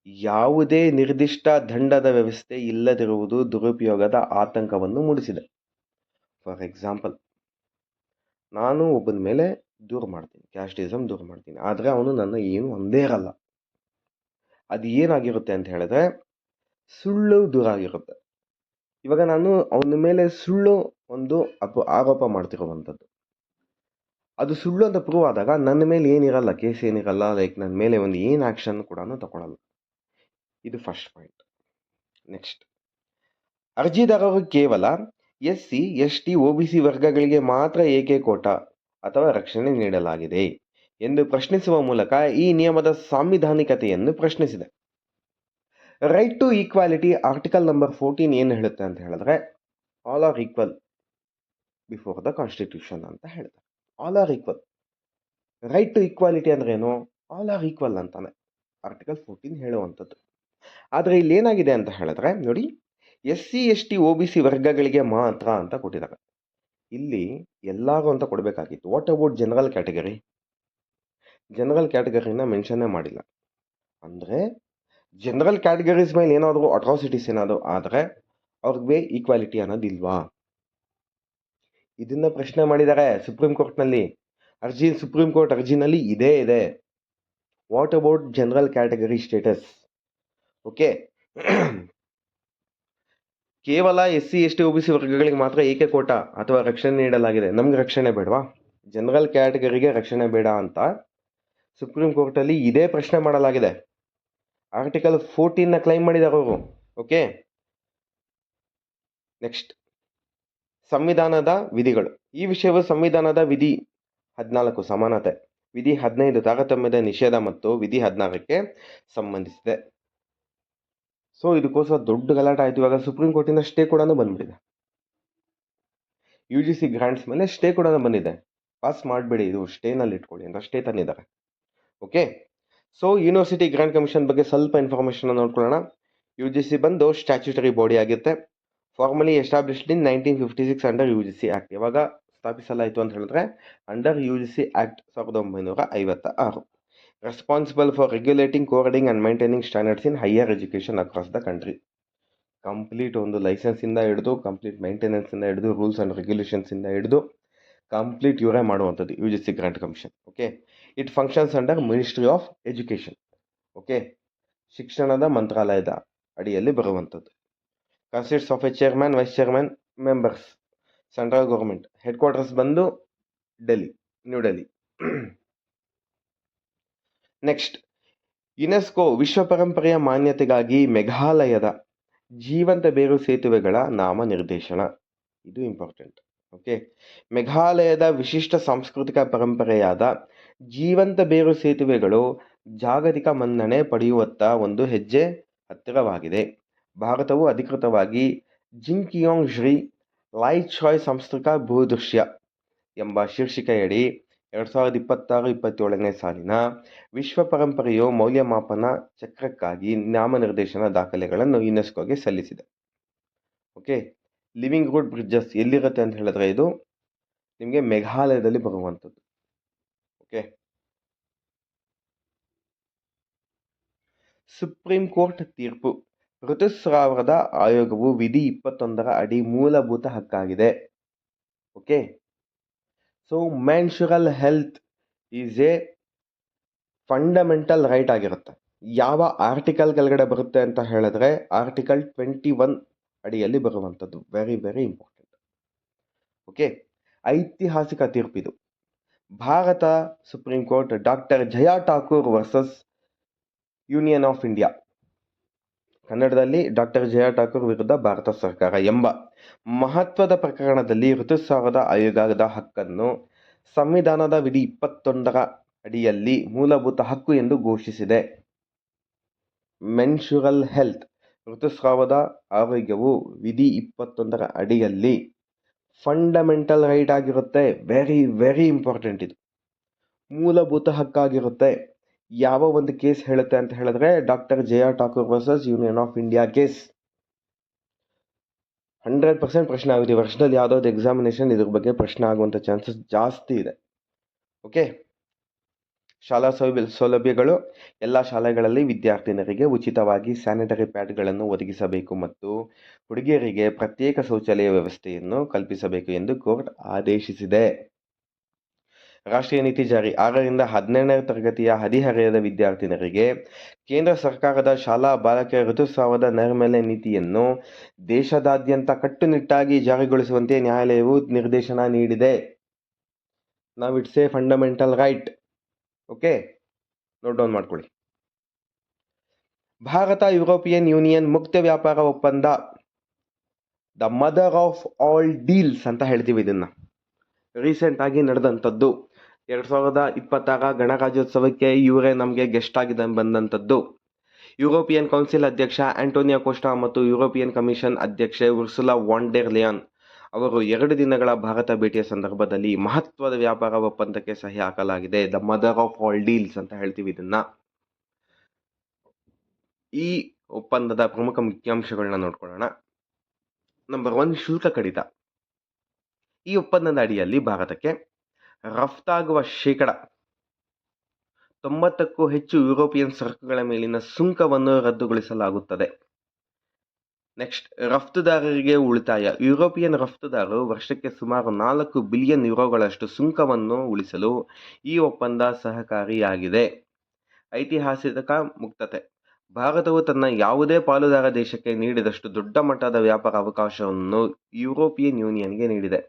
S1: ಯಾವುದೇ ನಿರ್ದಿಷ್ಟ ದಂಡದ ವ್ಯವಸ್ಥೆ ಇಲ್ಲದಿರುವುದು ದುರುಪಯೋಗದ ಆತಂಕವನ್ನು ಮೂಡಿಸಿದೆ. ಫಾರ್ ಎಕ್ಸಾಂಪಲ್, ನಾನು ಒಬ್ಬನ ಮೇಲೆ ದೂರು ಮಾಡ್ತೀನಿ, ಕ್ಯಾಸ್ಟಿಸಮ್ ದೂರು ಮಾಡ್ತೀನಿ, ಆದರೆ ಅವನು ನನ್ನ ಏನು ಒಂದೇ ಇರಲ್ಲ. ಅದು ಏನಾಗಿರುತ್ತೆ ಅಂತ ಹೇಳಿದ್ರೆ ಸುಳ್ಳು ದೂರ ಆಗಿರುತ್ತೆ. ಇವಾಗ ನಾನು ಅವನ ಮೇಲೆ ಸುಳ್ಳು ಒಂದು ಆರೋಪ ಮಾಡ್ತಿರುವಂಥದ್ದು, ಅದು ಸುಳ್ಳು ಅಂತ ಪ್ರೂವ್ ಆದಾಗ ನನ್ನ ಮೇಲೆ ಏನಿರಲ್ಲ, ಕೇಸ್ ಏನಿರಲ್ಲ, ಲೈಕ್ ನನ್ನ ಮೇಲೆ ಒಂದು ಏನು ಆ್ಯಕ್ಷನ್ ಕೂಡ ತಗೊಳ್ಳಲ್ಲ. ಇದು ಫಸ್ಟ್ ಪಾಯಿಂಟ್. ನೆಕ್ಸ್ಟ್, ಅರ್ಜಿದಾರರು ಕೇವಲ SC, ST, OBC ವರ್ಗಗಳಿಗೆ ಮಾತ್ರ ಏಕೆ ಕೋಟಾ ಅಥವಾ ರಕ್ಷಣೆ ನೀಡಲಾಗಿದೆ ಎಂದು ಪ್ರಶ್ನಿಸುವ ಮೂಲಕ ಈ ನಿಯಮದ ಸಾಂವಿಧಾನಿಕತೆಯನ್ನು ಪ್ರಶ್ನಿಸಿದೆ. Right to equality article number 14 ಏನು ಹೇಳುತ್ತೆ ಅಂತ ಹೇಳಿದ್ರೆ, all are equal before the constitution ಅಂತ ಹೇಳ್ತಾರೆ. All are equal. Right to equality ಅಂದ್ರೆ ಏನು? ಆಲ್ ಆರ್ ಈಕ್ವಲ್ ಅಂತಾನೆ ಆರ್ಟಿಕಲ್ 14 ಹೇಳುವಂಥದ್ದು. ಆದರೆ ಇಲ್ಲಿ ಏನಾಗಿದೆ ಅಂತ ಹೇಳಿದ್ರೆ ನೋಡಿ, SC, ST, OBC ವರ್ಗಗಳಿಗೆ ಮಾತ್ರ ಅಂತ ಕೊಟ್ಟಿದ್ದಾರೆ. ಇಲ್ಲಿ ಎಲ್ಲರೂ ಅಂತ ಕೊಡಬೇಕಾಗಿತ್ತು. What about general category? General ಕ್ಯಾಟಗರಿನ ಮೆನ್ಷನ್ನೇ ಮಾಡಿಲ್ಲ. ಅಂದರೆ ಜನರಲ್ ಕ್ಯಾಟಗರೀಸ್ ಮೇಲೆ ಏನಾದರೂ ಅಟ್ರಾಸಿಟೀಸ್ ಏನಾದರೂ ಆದರೆ ಅವ್ರಿಗೆ ಈಕ್ವಾಲಿಟಿ ಅನ್ನೋದಿಲ್ವಾ? ಇದನ್ನ ಪ್ರಶ್ನೆ ಮಾಡಿದ್ದಾರೆ ಸುಪ್ರೀಂ ಕೋರ್ಟ್ನಲ್ಲಿ. ಸುಪ್ರೀಂ ಕೋರ್ಟ್ ಅರ್ಜಿನಲ್ಲಿ ಇದೇ ಇದೆ. What about general category status? Okay, ಕೇವಲ SC, ST, OBC ವರ್ಗಗಳಿಗೆ ಮಾತ್ರ ಏಕೆ ಕೋಟಾ ಅಥವಾ ರಕ್ಷಣೆ ನೀಡಲಾಗಿದೆ? ನಮ್ಗೆ ರಕ್ಷಣೆ ಬೇಡವಾ? ಜನರಲ್ ಕ್ಯಾಟಗರಿಗೆ ರಕ್ಷಣೆ ಬೇಡ ಅಂತ ಸುಪ್ರೀಂ ಕೋರ್ಟಲ್ಲಿ ಇದೇ ಪ್ರಶ್ನೆ ಮಾಡಲಾಗಿದೆ. ಆರ್ಟಿಕಲ್ 14ನ ಕ್ಲೈಮ್ ಮಾಡಿದ್ದಾರೆ ಅವರು. ಓಕೆ, ನೆಕ್ಸ್ಟ್, ಸಂವಿಧಾನದ ವಿಧಿಗಳು. ಈ ವಿಷಯವು ಸಂವಿಧಾನದ ವಿಧಿ 14 ಸಮಾನತೆ, ವಿಧಿ 15 ತಾರತಮ್ಯದ ನಿಷೇಧ ಮತ್ತು ವಿಧಿ 16ಕ್ಕೆ ಸಂಬಂಧಿಸಿದೆ. ಸೊ ಇದಕ್ಕೋಸ್ಕರ ದೊಡ್ಡ ಗಲಾಟೆ ಆಯಿತು. ಇವಾಗ ಸುಪ್ರೀಂ ಕೋರ್ಟಿಂದ ಸ್ಟೇ ಕೂಡ ಬಂದ್ಬಿಟ್ಟಿದೆ. UGC ಗ್ರಾಂಟ್ಸ್ ಮೇಲೆ ಸ್ಟೇ ಕೂಡ ಬಂದಿದೆ. ಪಾಸ್ ಮಾಡಬೇಡಿ, ಇದು ಸ್ಟೇನಲ್ಲಿ ಇಟ್ಕೊಳ್ಳಿ ಅಂತ ಸ್ಟೇ ತಂದಿದ್ದಾರೆ. Okay, so university grant commission ಬಗ್ಗೆ ಸ್ವಲ್ಪ ಇನ್ಫಾರ್ಮೇಷನ್ ನೋಡ್ಕೊಳ್ಳೋಣ. UGC ಬಂದು ಸ್ಟ್ಯಾಚ್ಯೂಟರಿ ಬಾಡಿ ಆಗಿರುತ್ತೆ. Formally established in 1956 under UGC act. ಯಾವಾಗ ಸ್ಥಾಪಿಸಲಾಯಿತು ಅಂತ ಹೇಳಿದ್ರೆ under UGC act 1956. Responsible for regulating, coordinating and maintaining standards in higher education across the country. Complete ಒಂದು ಲೈಸೆನ್ಸಿಂದ ಹಿಡಿದು, ಕಂಪ್ಲೀಟ್ ಮೈಂಟೆನೆನ್ಸಿಂದ ಹಿಡಿದು, ರೂಲ್ಸ್ ಆ್ಯಂಡ್ ರೆಗ್ಯುಲೇಷನ್ಸಿಂದ ಹಿಡಿದು ಕಂಪ್ಲೀಟ್ ಇವರೇ ಮಾಡುವಂಥದ್ದು UGC grant commission. Okay, it functions under ministry of education. Okay, ಶಿಕ್ಷಣದ ಮಂತ್ರಾಲಯದ ಅಡಿಯಲ್ಲಿ ಬರುವಂಥದ್ದು. Consists of A chairman, vice chairman, members. Central government. Head quarters ಬಂದು ನ್ಯೂ ಡೆಲ್ಲಿ. ನೆಕ್ಸ್ಟ್, ಯುನೆಸ್ಕೋ ವಿಶ್ವ ಪರಂಪರೆಯ ಮಾನ್ಯತೆಗಾಗಿ ಮೇಘಾಲಯದ ಜೀವಂತ ಬೇರು ಸೇತುವೆಗಳ ನಾಮ ನಿರ್ದೇಶನ. ಇದು ಇಂಪಾರ್ಟೆಂಟ್. ಓಕೆ, ಮೇಘಾಲಯದ ವಿಶಿಷ್ಟ ಸಾಂಸ್ಕೃತಿಕ ಪರಂಪರೆಯಾದ ಜೀವಂತ ಬೇರು ಸೇತುವೆಗಳು ಜಾಗತಿಕ ಮನ್ನಣೆ ಪಡೆಯುವತ್ತ ಒಂದು ಹೆಜ್ಜೆ ಹತ್ತಿರವಾಗಿದೆ. ಭಾರತವು ಅಧಿಕೃತವಾಗಿ ಜಿಂಕಿಯೋಂಗ್ ಶ್ರೀ ಲೈಚಾಯ್ ಸಾಂಸ್ಕೃತಿಕ ಭೂದೃಶ್ಯ ಎಂಬ ಶೀರ್ಷಿಕೆಯಡಿ 2026-27ನೇ ಸಾಲಿನ ವಿಶ್ವ ಪರಂಪರೆಯು ಮೌಲ್ಯಮಾಪನ ಚಕ್ರಕ್ಕಾಗಿ ನಾಮನಿರ್ದೇಶನ ದಾಖಲೆಗಳನ್ನು ಯುನೆಸ್ಕೋಗೆ ಸಲ್ಲಿಸಿದೆ. ಓಕೆ, ಲಿವಿಂಗ್ ರೂಟ್ ಬ್ರಿಡ್ಜಸ್ ಎಲ್ಲಿರುತ್ತೆ ಅಂತ ಹೇಳಿದ್ರೆ ಇದು ನಿಮಗೆ ಮೇಘಾಲಯದಲ್ಲಿ ಬರುವಂಥದ್ದು. ಓಕೆ, ಸುಪ್ರೀಂ ಕೋರ್ಟ್ ತೀರ್ಪು. ಋತುಸ್ರಾವದ ಆಯೋಗವು ವಿಧಿ 21ರ ಅಡಿ ಮೂಲಭೂತ ಹಕ್ಕಾಗಿದೆ. Okay, so menstrual health is a fundamental right ಆಗಿರುತ್ತೆ. ಯಾವ ಆರ್ಟಿಕಲ್ ಕೆಳಗಡೆ ಬರುತ್ತೆ ಅಂತ ಹೇಳಿದ್ರೆ ಆರ್ಟಿಕಲ್ 21 ಅಡಿಯಲ್ಲಿ ಬರುವಂಥದ್ದು. Very very important. ಓಕೆ, ಐತಿಹಾಸಿಕ ತೀರ್ಪಿದು. ಭಾರತ supreme court doctor Jaya Thakur versus union of India, ಕನ್ನಡದಲ್ಲಿ ಡಾಕ್ಟರ್ ಜಯಾ ಠಾಕೂರ್ ವಿರುದ್ಧ ಭಾರತ ಸರ್ಕಾರ ಎಂಬ ಮಹತ್ವದ ಪ್ರಕರಣದಲ್ಲಿ ಋತುಸ್ರಾವದ ಆಯೋಗದ ಹಕ್ಕನ್ನು ಸಂವಿಧಾನದ ವಿಧಿ 21ರ ಅಡಿಯಲ್ಲಿ ಮೂಲಭೂತ ಹಕ್ಕು ಎಂದು ಘೋಷಿಸಿದೆ. ಮೆನ್ಶುರಲ್ ಹೆಲ್ತ್, ಋತುಸ್ರಾವದ ಆರೋಗ್ಯವು ವಿಧಿ 21ರ ಅಡಿಯಲ್ಲಿ ಫಂಡಮೆಂಟಲ್ ರೈಟ್ ಆಗಿರುತ್ತೆ. ವೆರಿ ವೆರಿ ಇಂಪಾರ್ಟೆಂಟ್, ಇದು ಮೂಲಭೂತ ಹಕ್ಕಾಗಿರುತ್ತೆ. ಯಾವ ಒಂದು ಕೇಸ್ ಹೇಳುತ್ತೆ ಅಂತ ಹೇಳಿದ್ರೆ doctor Jaya Thakur versus union of India case. 100% ಪ್ರಶ್ನೆ ಆಗುತ್ತೆ. ವರ್ಷದಲ್ಲಿ ಯಾವುದಾದ್ರು ಎಕ್ಸಾಮಿನೇಷನ್ ಇದ್ರ ಬಗ್ಗೆ ಪ್ರಶ್ನೆ ಆಗುವಂಥ ಚಾನ್ಸಸ್ ಜಾಸ್ತಿ ಇದೆ. ಓಕೆ, ಶಾಲಾ ಸೌಲಭ್ಯಗಳು. ಎಲ್ಲ ಶಾಲೆಗಳಲ್ಲಿ ವಿದ್ಯಾರ್ಥಿನಿಯರಿಗೆ ಉಚಿತವಾಗಿ ಸ್ಯಾನಿಟರಿ ಪ್ಯಾಡ್ಗಳನ್ನು ಒದಗಿಸಬೇಕು ಮತ್ತು ಹುಡುಗಿಯರಿಗೆ ಪ್ರತ್ಯೇಕ ಶೌಚಾಲಯ ವ್ಯವಸ್ಥೆಯನ್ನು ಕಲ್ಪಿಸಬೇಕು ಎಂದು ಕೋರ್ಟ್ ಆದೇಶಿಸಿದೆ. ರಾಷ್ಟ್ರೀಯ ನೀತಿ ಜಾರಿ. 6ರಿಂದ 12ನೇ ತರಗತಿಯ ಹದಿಹರೆಯದ ವಿದ್ಯಾರ್ಥಿನಿಯರಿಗೆ ಕೇಂದ್ರ ಸರ್ಕಾರದ ಶಾಲಾ ಬಾಲಕಿಯರ ಋತುಸ್ರಾವದ ನೈರ್ಮಲ್ಯ ನೀತಿಯನ್ನು ದೇಶದಾದ್ಯಂತ ಕಟ್ಟುನಿಟ್ಟಾಗಿ ಜಾರಿಗೊಳಿಸುವಂತೆ ನ್ಯಾಯಾಲಯವು ನಿರ್ದೇಶನ ನೀಡಿದೆ. ನಾವು it's A fundamental right. Okay, note down ಮಾಡ್ಕೊಳ್ಳಿ. ಭಾರತ ಯುರೋಪಿಯನ್ ಯೂನಿಯನ್ ಮುಕ್ತ ವ್ಯಾಪಾರ ಒಪ್ಪಂದ, the mother of all deals ಅಂತ ಹೇಳ್ತೀವಿ ಇದನ್ನ. ರೀಸೆಂಟ್ ಆಗಿ ನಡೆದಂಥದ್ದು 2026 ಗಣರಾಜ್ಯೋತ್ಸವಕ್ಕೆ ಇವರೇ ನಮಗೆ ಗೆಸ್ಟ್ ಆಗಿ ಬಂದಂಥದ್ದು. ಯುರೋಪಿಯನ್ ಕೌನ್ಸಿಲ್ ಅಧ್ಯಕ್ಷ ಆಂಟೋನಿಯೋ ಕೋಸ್ಟಾ ಮತ್ತು ಯುರೋಪಿಯನ್ ಕಮಿಷನ್ ಅಧ್ಯಕ್ಷೆ ಉರ್ಸುಲಾ ವಾನ್ ಡೆರ್ ಲಿಯಾನ್ ಅವರು 2 ದಿನಗಳ ಭಾರತ ಭೇಟಿಯ ಸಂದರ್ಭದಲ್ಲಿ ಮಹತ್ವದ ವ್ಯಾಪಾರ ಒಪ್ಪಂದಕ್ಕೆ ಸಹಿ ಹಾಕಲಾಗಿದೆ. The mother of all deals ಅಂತ ಹೇಳ್ತೀವಿ ಇದನ್ನ. ಈ ಒಪ್ಪಂದದ ಪ್ರಮುಖ ಮುಖ್ಯಾಂಶಗಳನ್ನ ನೋಡ್ಕೊಳ್ಳೋಣ. ನಂಬರ್ 1, ಶುಲ್ಕ ಕಡಿತ. ಈ ಒಪ್ಪಂದದ ಅಡಿಯಲ್ಲಿ ಭಾರತಕ್ಕೆ ರಫ್ತಾಗುವ 90%ಕ್ಕೂ ಹೆಚ್ಚು ಯುರೋಪಿಯನ್ ಸರಕುಗಳ ಮೇಲಿನ ಸುಂಕವನ್ನು ರದ್ದುಗೊಳಿಸಲಾಗುತ್ತದೆ. ನೆಕ್ಸ್ಟ್, ರಫ್ತುದಾರರಿಗೆ ಉಳಿತಾಯ. ಯುರೋಪಿಯನ್ ರಫ್ತುದಾರರು ವರ್ಷಕ್ಕೆ ಸುಮಾರು 4 ಬಿಲಿಯನ್ ಯುರೋಗಳಷ್ಟು ಸುಂಕವನ್ನು ಉಳಿಸಲು ಈ ಒಪ್ಪಂದ ಸಹಕಾರಿಯಾಗಿದೆ. ಐತಿಹಾಸಿಕ ಮುಕ್ತತೆ. ಭಾರತವು ತನ್ನ ಯಾವುದೇ ಪಾಲುದಾರ ದೇಶಕ್ಕೆ ನೀಡಿದಷ್ಟು ದೊಡ್ಡ ಮಟ್ಟದ ವ್ಯಾಪಾರ ಅವಕಾಶವನ್ನು ಯುರೋಪಿಯನ್ ಯೂನಿಯನ್ಗೆ ನೀಡಿದೆ.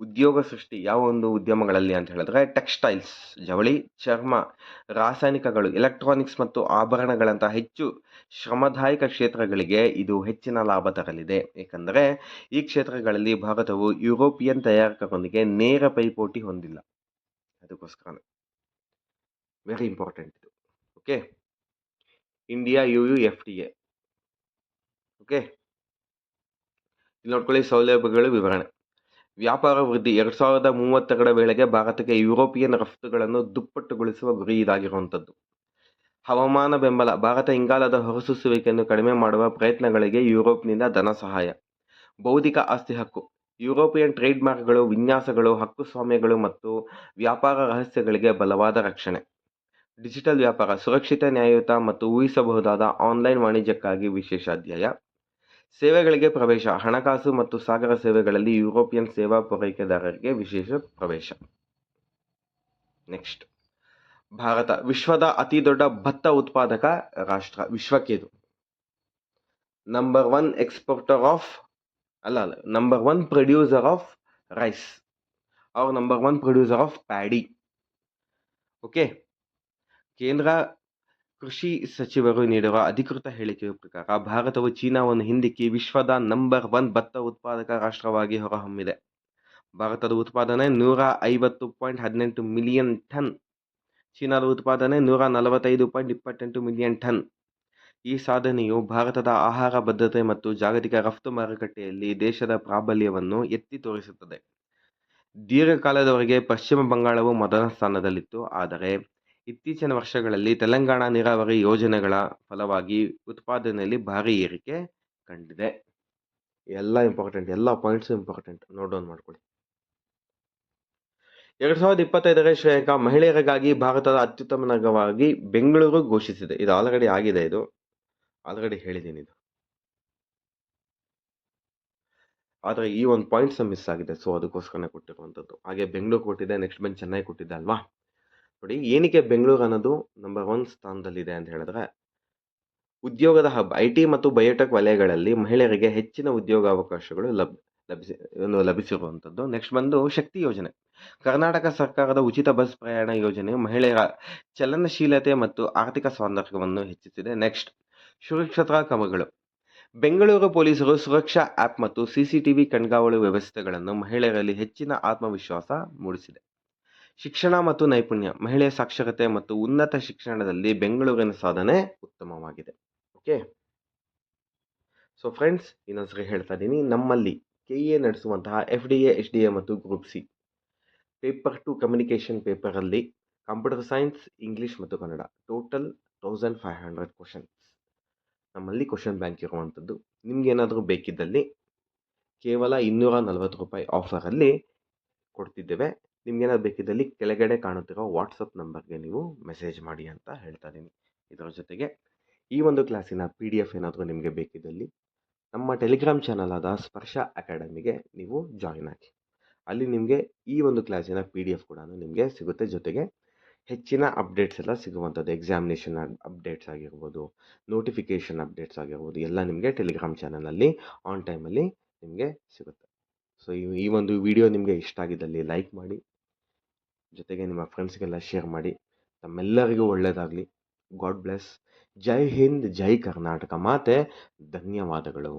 S1: ಉದ್ಯೋಗ ಸೃಷ್ಟಿ. ಯಾವ ಒಂದು ಉದ್ಯಮಗಳಲ್ಲಿ ಅಂತ ಹೇಳಿದ್ರೆ ಟೆಕ್ಸ್ಟೈಲ್ಸ್, ಜವಳಿ, ಚರ್ಮ, ರಾಸಾಯನಿಕಗಳು, ಎಲೆಕ್ಟ್ರಾನಿಕ್ಸ್ ಮತ್ತು ಆಭರಣಗಳಂತಹ ಹೆಚ್ಚು ಶ್ರಮದಾಯಕ ಕ್ಷೇತ್ರಗಳಿಗೆ ಇದು ಹೆಚ್ಚಿನ ಲಾಭ ತರಲಿದೆ. ಏಕೆಂದರೆ ಈ ಕ್ಷೇತ್ರಗಳಲ್ಲಿ ಭಾರತವು ಯುರೋಪಿಯನ್ ತಯಾರಕರೊಂದಿಗೆ ನೇರ ಪೈಪೋಟಿ ಹೊಂದಿಲ್ಲ. ಅದಕ್ಕೋಸ್ಕರ ವೆರಿ ಇಂಪಾರ್ಟೆಂಟ್ ಇದು. Okay, India EU FTA. Okay, ಇಲ್ಲಿ ನೋಡ್ಕೊಳ್ಳಿ ಸೌಲಭ್ಯಗಳು ವಿವರಣೆ. ವ್ಯಾಪಾರ ವೃದ್ಧಿ. 2032 ವೇಳೆಗೆ ಭಾರತಕ್ಕೆ ಯುರೋಪಿಯನ್ ರಫ್ತುಗಳನ್ನು ದುಪ್ಪಟ್ಟುಗೊಳಿಸುವ ಗುರಿ ಇದಾಗಿರುವಂಥದ್ದು. ಹವಾಮಾನ ಬೆಂಬಲ. ಭಾರತ ಇಂಗಾಲದ ಹೊರಸೂಸುವಿಕೆಯನ್ನು ಕಡಿಮೆ ಮಾಡುವ ಪ್ರಯತ್ನಗಳಿಗೆ ಯುರೋಪ್ನಿಂದ ಧನ ಸಹಾಯ. ಬೌದ್ಧಿಕ ಆಸ್ತಿ ಹಕ್ಕು. ಯುರೋಪಿಯನ್ ಟ್ರೇಡ್ ಮಾರ್ಕ್ಗಳು, ವಿನ್ಯಾಸಗಳು, ಹಕ್ಕುಸ್ವಾಮ್ಯಗಳು ಮತ್ತು ವ್ಯಾಪಾರ ರಹಸ್ಯಗಳಿಗೆ ಬಲವಾದ ರಕ್ಷಣೆ. ಡಿಜಿಟಲ್ ವ್ಯಾಪಾರ. ಸುರಕ್ಷಿತ, ನ್ಯಾಯಯುತ ಮತ್ತು ಊಹಿಸಬಹುದಾದ ಆನ್ಲೈನ್ ವಾಣಿಜ್ಯಕ್ಕಾಗಿ ವಿಶೇಷ ಅಧ್ಯಾಯ. ಸೇವೆಗಳಿಗೆ ಪ್ರವೇಶ. ಹಣಕಾಸು ಮತ್ತು ಸಾಗರ ಸೇವೆಗಳಲ್ಲಿ ಯುರೋಪಿಯನ್ ಸೇವಾ ಪೂರೈಕೆದಾರರಿಗೆ ವಿಶೇಷ ಪ್ರವೇಶ. ನೆಕ್ಸ್ಟ್, ಭಾರತ ವಿಶ್ವದ ಅತಿ ದೊಡ್ಡ ಭತ್ತ ಉತ್ಪಾದಕ ರಾಷ್ಟ್ರ. ವಿಶ್ವಕ್ಕೆ ಇದು number 1 exporter of number 1 producer of rice और number 1 producer of paddy. Okay, ಕೇಂದ್ರ ಕೃಷಿ ಸಚಿವರು ನೀಡಿರುವ ಅಧಿಕೃತ ಹೇಳಿಕೆಯ ಪ್ರಕಾರ ಭಾರತವು ಚೀನಾವನ್ನು ಹಿಂದಿಕ್ಕಿ ವಿಶ್ವದ ನಂಬರ್ 1 ಭತ್ತ ಉತ್ಪಾದಕ ರಾಷ್ಟ್ರವಾಗಿ ಹೊರಹೊಮ್ಮಿದೆ. ಭಾರತದ ಉತ್ಪಾದನೆ 150.18 ಮಿಲಿಯನ್ ಟನ್. ಚೀನಾದ ಉತ್ಪಾದನೆ 145.28 ಮಿಲಿಯನ್ ಟನ್. ಈ ಸಾಧನೆಯು ಭಾರತದ ಆಹಾರ ಭದ್ರತೆ ಮತ್ತು ಜಾಗತಿಕ ರಫ್ತು ಮಾರುಕಟ್ಟೆಯಲ್ಲಿ ದೇಶದ ಪ್ರಾಬಲ್ಯವನ್ನು ಎತ್ತಿ ತೋರಿಸುತ್ತದೆ. ದೀರ್ಘಕಾಲದವರೆಗೆ ಪಶ್ಚಿಮ ಬಂಗಾಳವು ಮೊದಲ ಸ್ಥಾನದಲ್ಲಿತ್ತು, ಆದರೆ ಇತ್ತೀಚಿನ ವರ್ಷಗಳಲ್ಲಿ ತೆಲಂಗಾಣ ನೀರಾವರಿ ಯೋಜನೆಗಳ ಫಲವಾಗಿ ಉತ್ಪಾದನೆಯಲ್ಲಿ ಭಾರಿ ಏರಿಕೆ ಕಂಡಿದೆ. ಎಲ್ಲ ಇಂಪಾರ್ಟೆಂಟ್, ಎಲ್ಲ ಪಾಯಿಂಟ್ಸ್ ಇಂಪಾರ್ಟೆಂಟ್, ನೋಟ್ ಡೌನ್ ಮಾಡ್ಕೊಳ್ಳಿ. 2025ರ ಶ್ರೇಯಾಂಕ ಮಹಿಳೆಯರಿಗಾಗಿ ಭಾರತದ ಅತ್ಯುತ್ತಮ ನಗರವಾಗಿ ಬೆಂಗಳೂರು ಘೋಷಿಸಿದೆ. ಇದು ಆಲ್ರೆಡಿ ಆಗಿದೆ, ಇದು ಆಲ್ರೆಡಿ ಹೇಳಿದ್ದೀನಿ ಇದು. ಆದರೆ ಈ ಒಂದು ಪಾಯಿಂಟ್ಸ್ ಮಿಸ್ ಆಗಿದೆ, ಸೊ ಅದಕ್ಕೋಸ್ಕರ ಕೊಟ್ಟಿರುವಂಥದ್ದು. ಹಾಗೆ ಬೆಂಗಳೂರು ಕೊಟ್ಟಿದೆ, ನೆಕ್ಸ್ಟ್ ಬೆಂಚ್ ಚೆನ್ನೈ ಕೊಟ್ಟಿದೆ ಅಲ್ವಾ. ನೋಡಿ, ಏನಕ್ಕೆ ಬೆಂಗಳೂರು ಅನ್ನೋದು ನಂಬರ್ 1 ಸ್ಥಾನದಲ್ಲಿದೆ ಅಂತ ಹೇಳಿದ್ರೆ, ಉದ್ಯೋಗದ ಹಬ್. IT ಮತ್ತು ಬಯೋಟೆಕ್ ವಲಯಗಳಲ್ಲಿ ಮಹಿಳೆಯರಿಗೆ ಹೆಚ್ಚಿನ ಉದ್ಯೋಗಾವಕಾಶಗಳು ಲಭಿಸಿರುವಂಥದ್ದು. ನೆಕ್ಸ್ಟ್ ಬಂದು ಶಕ್ತಿ ಯೋಜನೆ. ಕರ್ನಾಟಕ ಸರ್ಕಾರದ ಉಚಿತ ಬಸ್ ಪ್ರಯಾಣ ಯೋಜನೆಯು ಮಹಿಳೆಯರ ಚಲನಶೀಲತೆ ಮತ್ತು ಆರ್ಥಿಕ ಸ್ವಾತಂತ್ರ್ಯವನ್ನು ಹೆಚ್ಚಿಸಿದೆ. ನೆಕ್ಸ್ಟ್ ಸುರಕ್ಷತಾ ಕ್ರಮಗಳು. ಬೆಂಗಳೂರು ಪೊಲೀಸರು ಸುರಕ್ಷಾ ಆ್ಯಪ್ ಮತ್ತು ಸಿಸಿಟಿವಿ ಕಣ್ಗಾವಲು ವ್ಯವಸ್ಥೆಗಳನ್ನು ಮಹಿಳೆಯರಲ್ಲಿ ಹೆಚ್ಚಿನ ಆತ್ಮವಿಶ್ವಾಸ ಮೂಡಿಸಿದೆ. ಶಿಕ್ಷಣ ಮತ್ತು ನೈಪುಣ್ಯ. ಮಹಿಳೆಯ ಸಾಕ್ಷರತೆ ಮತ್ತು ಉನ್ನತ ಶಿಕ್ಷಣದಲ್ಲಿ ಬೆಂಗಳೂರಿನ ಸಾಧನೆ ಉತ್ತಮವಾಗಿದೆ. ಓಕೆ, ಸೊ ಫ್ರೆಂಡ್ಸ್, ಇನ್ನೊಂದ್ಸರಿ ಹೇಳ್ತಾ ಇದ್ದೀನಿ, ನಮ್ಮಲ್ಲಿ KA ನಡೆಸುವಂತಹ FDA, HDA ಮತ್ತು ಗ್ರೂಪ್ ಸಿ ಪೇಪರ್ 2 ಕಮ್ಯುನಿಕೇಷನ್ ಪೇಪರಲ್ಲಿ ಕಂಪ್ಯೂಟರ್ ಸೈನ್ಸ್, ಇಂಗ್ಲೀಷ್ ಮತ್ತು ಕನ್ನಡ ಟೋಟಲ್ 1500 ಕ್ವಶನ್ಸ್ ನಮ್ಮಲ್ಲಿ ಕ್ವಶನ್ ಬ್ಯಾಂಕ್ ಇರುವಂಥದ್ದು. ನಿಮ್ಗೇನಾದರೂ ಬೇಕಿದ್ದಲ್ಲಿ ಕೇವಲ 240 ರೂಪಾಯಿ ಆಫರಲ್ಲಿ ಕೊಡ್ತಿದ್ದೇವೆ. ನಿಮ್ಗೇನಾದ್ರು ಬೇಕಿದ್ದಲ್ಲಿ ಕೆಳಗಡೆ ಕಾಣುತ್ತಿರೋ ವಾಟ್ಸಪ್ ನಂಬರ್ಗೆ ನೀವು ಮೆಸೇಜ್ ಮಾಡಿ ಅಂತ ಹೇಳ್ತಾ ಇದ್ದೀನಿ. ಇದರ ಜೊತೆಗೆ ಈ ಒಂದು ಕ್ಲಾಸಿನ PDF ಏನಾದರೂ ನಿಮಗೆ ಬೇಕಿದ್ದಲ್ಲಿ ನಮ್ಮ ಟೆಲಿಗ್ರಾಮ್ ಚಾನಲ್ ಆದ ಸ್ಪರ್ಶ ಅಕಾಡೆಮಿಗೆ ನೀವು ಜಾಯಿನ್ ಆಗಿ. ಅಲ್ಲಿ ನಿಮಗೆ ಈ ಒಂದು ಕ್ಲಾಸಿನ PDF ಕೂಡ ನಿಮಗೆ ಸಿಗುತ್ತೆ. ಜೊತೆಗೆ ಹೆಚ್ಚಿನ ಅಪ್ಡೇಟ್ಸ್ ಎಲ್ಲ ಸಿಗುವಂಥದ್ದು, ಎಕ್ಸಾಮಿನೇಷನ್ ಅಪ್ಡೇಟ್ಸ್ ಆಗಿರ್ಬೋದು, ನೋಟಿಫಿಕೇಷನ್ ಅಪ್ಡೇಟ್ಸ್ ಆಗಿರ್ಬೋದು, ಎಲ್ಲ ನಿಮಗೆ ಟೆಲಿಗ್ರಾಮ್ ಚಾನಲಲ್ಲಿ ಆನ್ ಟೈಮಲ್ಲಿ ನಿಮಗೆ ಸಿಗುತ್ತೆ. ಸೊ ಈ ಒಂದು ವಿಡಿಯೋ ನಿಮಗೆ ಇಷ್ಟ ಆಗಿದ್ದಲ್ಲಿ ಲೈಕ್ ಮಾಡಿ, ಜೊತೆಗೆ ನಿಮ್ಮ ಫ್ರೆಂಡ್ಸ್ಗೆಲ್ಲ ಶೇರ್ ಮಾಡಿ. ತಮ್ಮೆಲ್ಲರಿಗೂ ಒಳ್ಳೆಯದಾಗಲಿ. God bless. ಜೈ ಹಿಂದ್, ಜೈ ಕರ್ನಾಟಕ ಮಾತೆ. ಧನ್ಯವಾದಗಳು.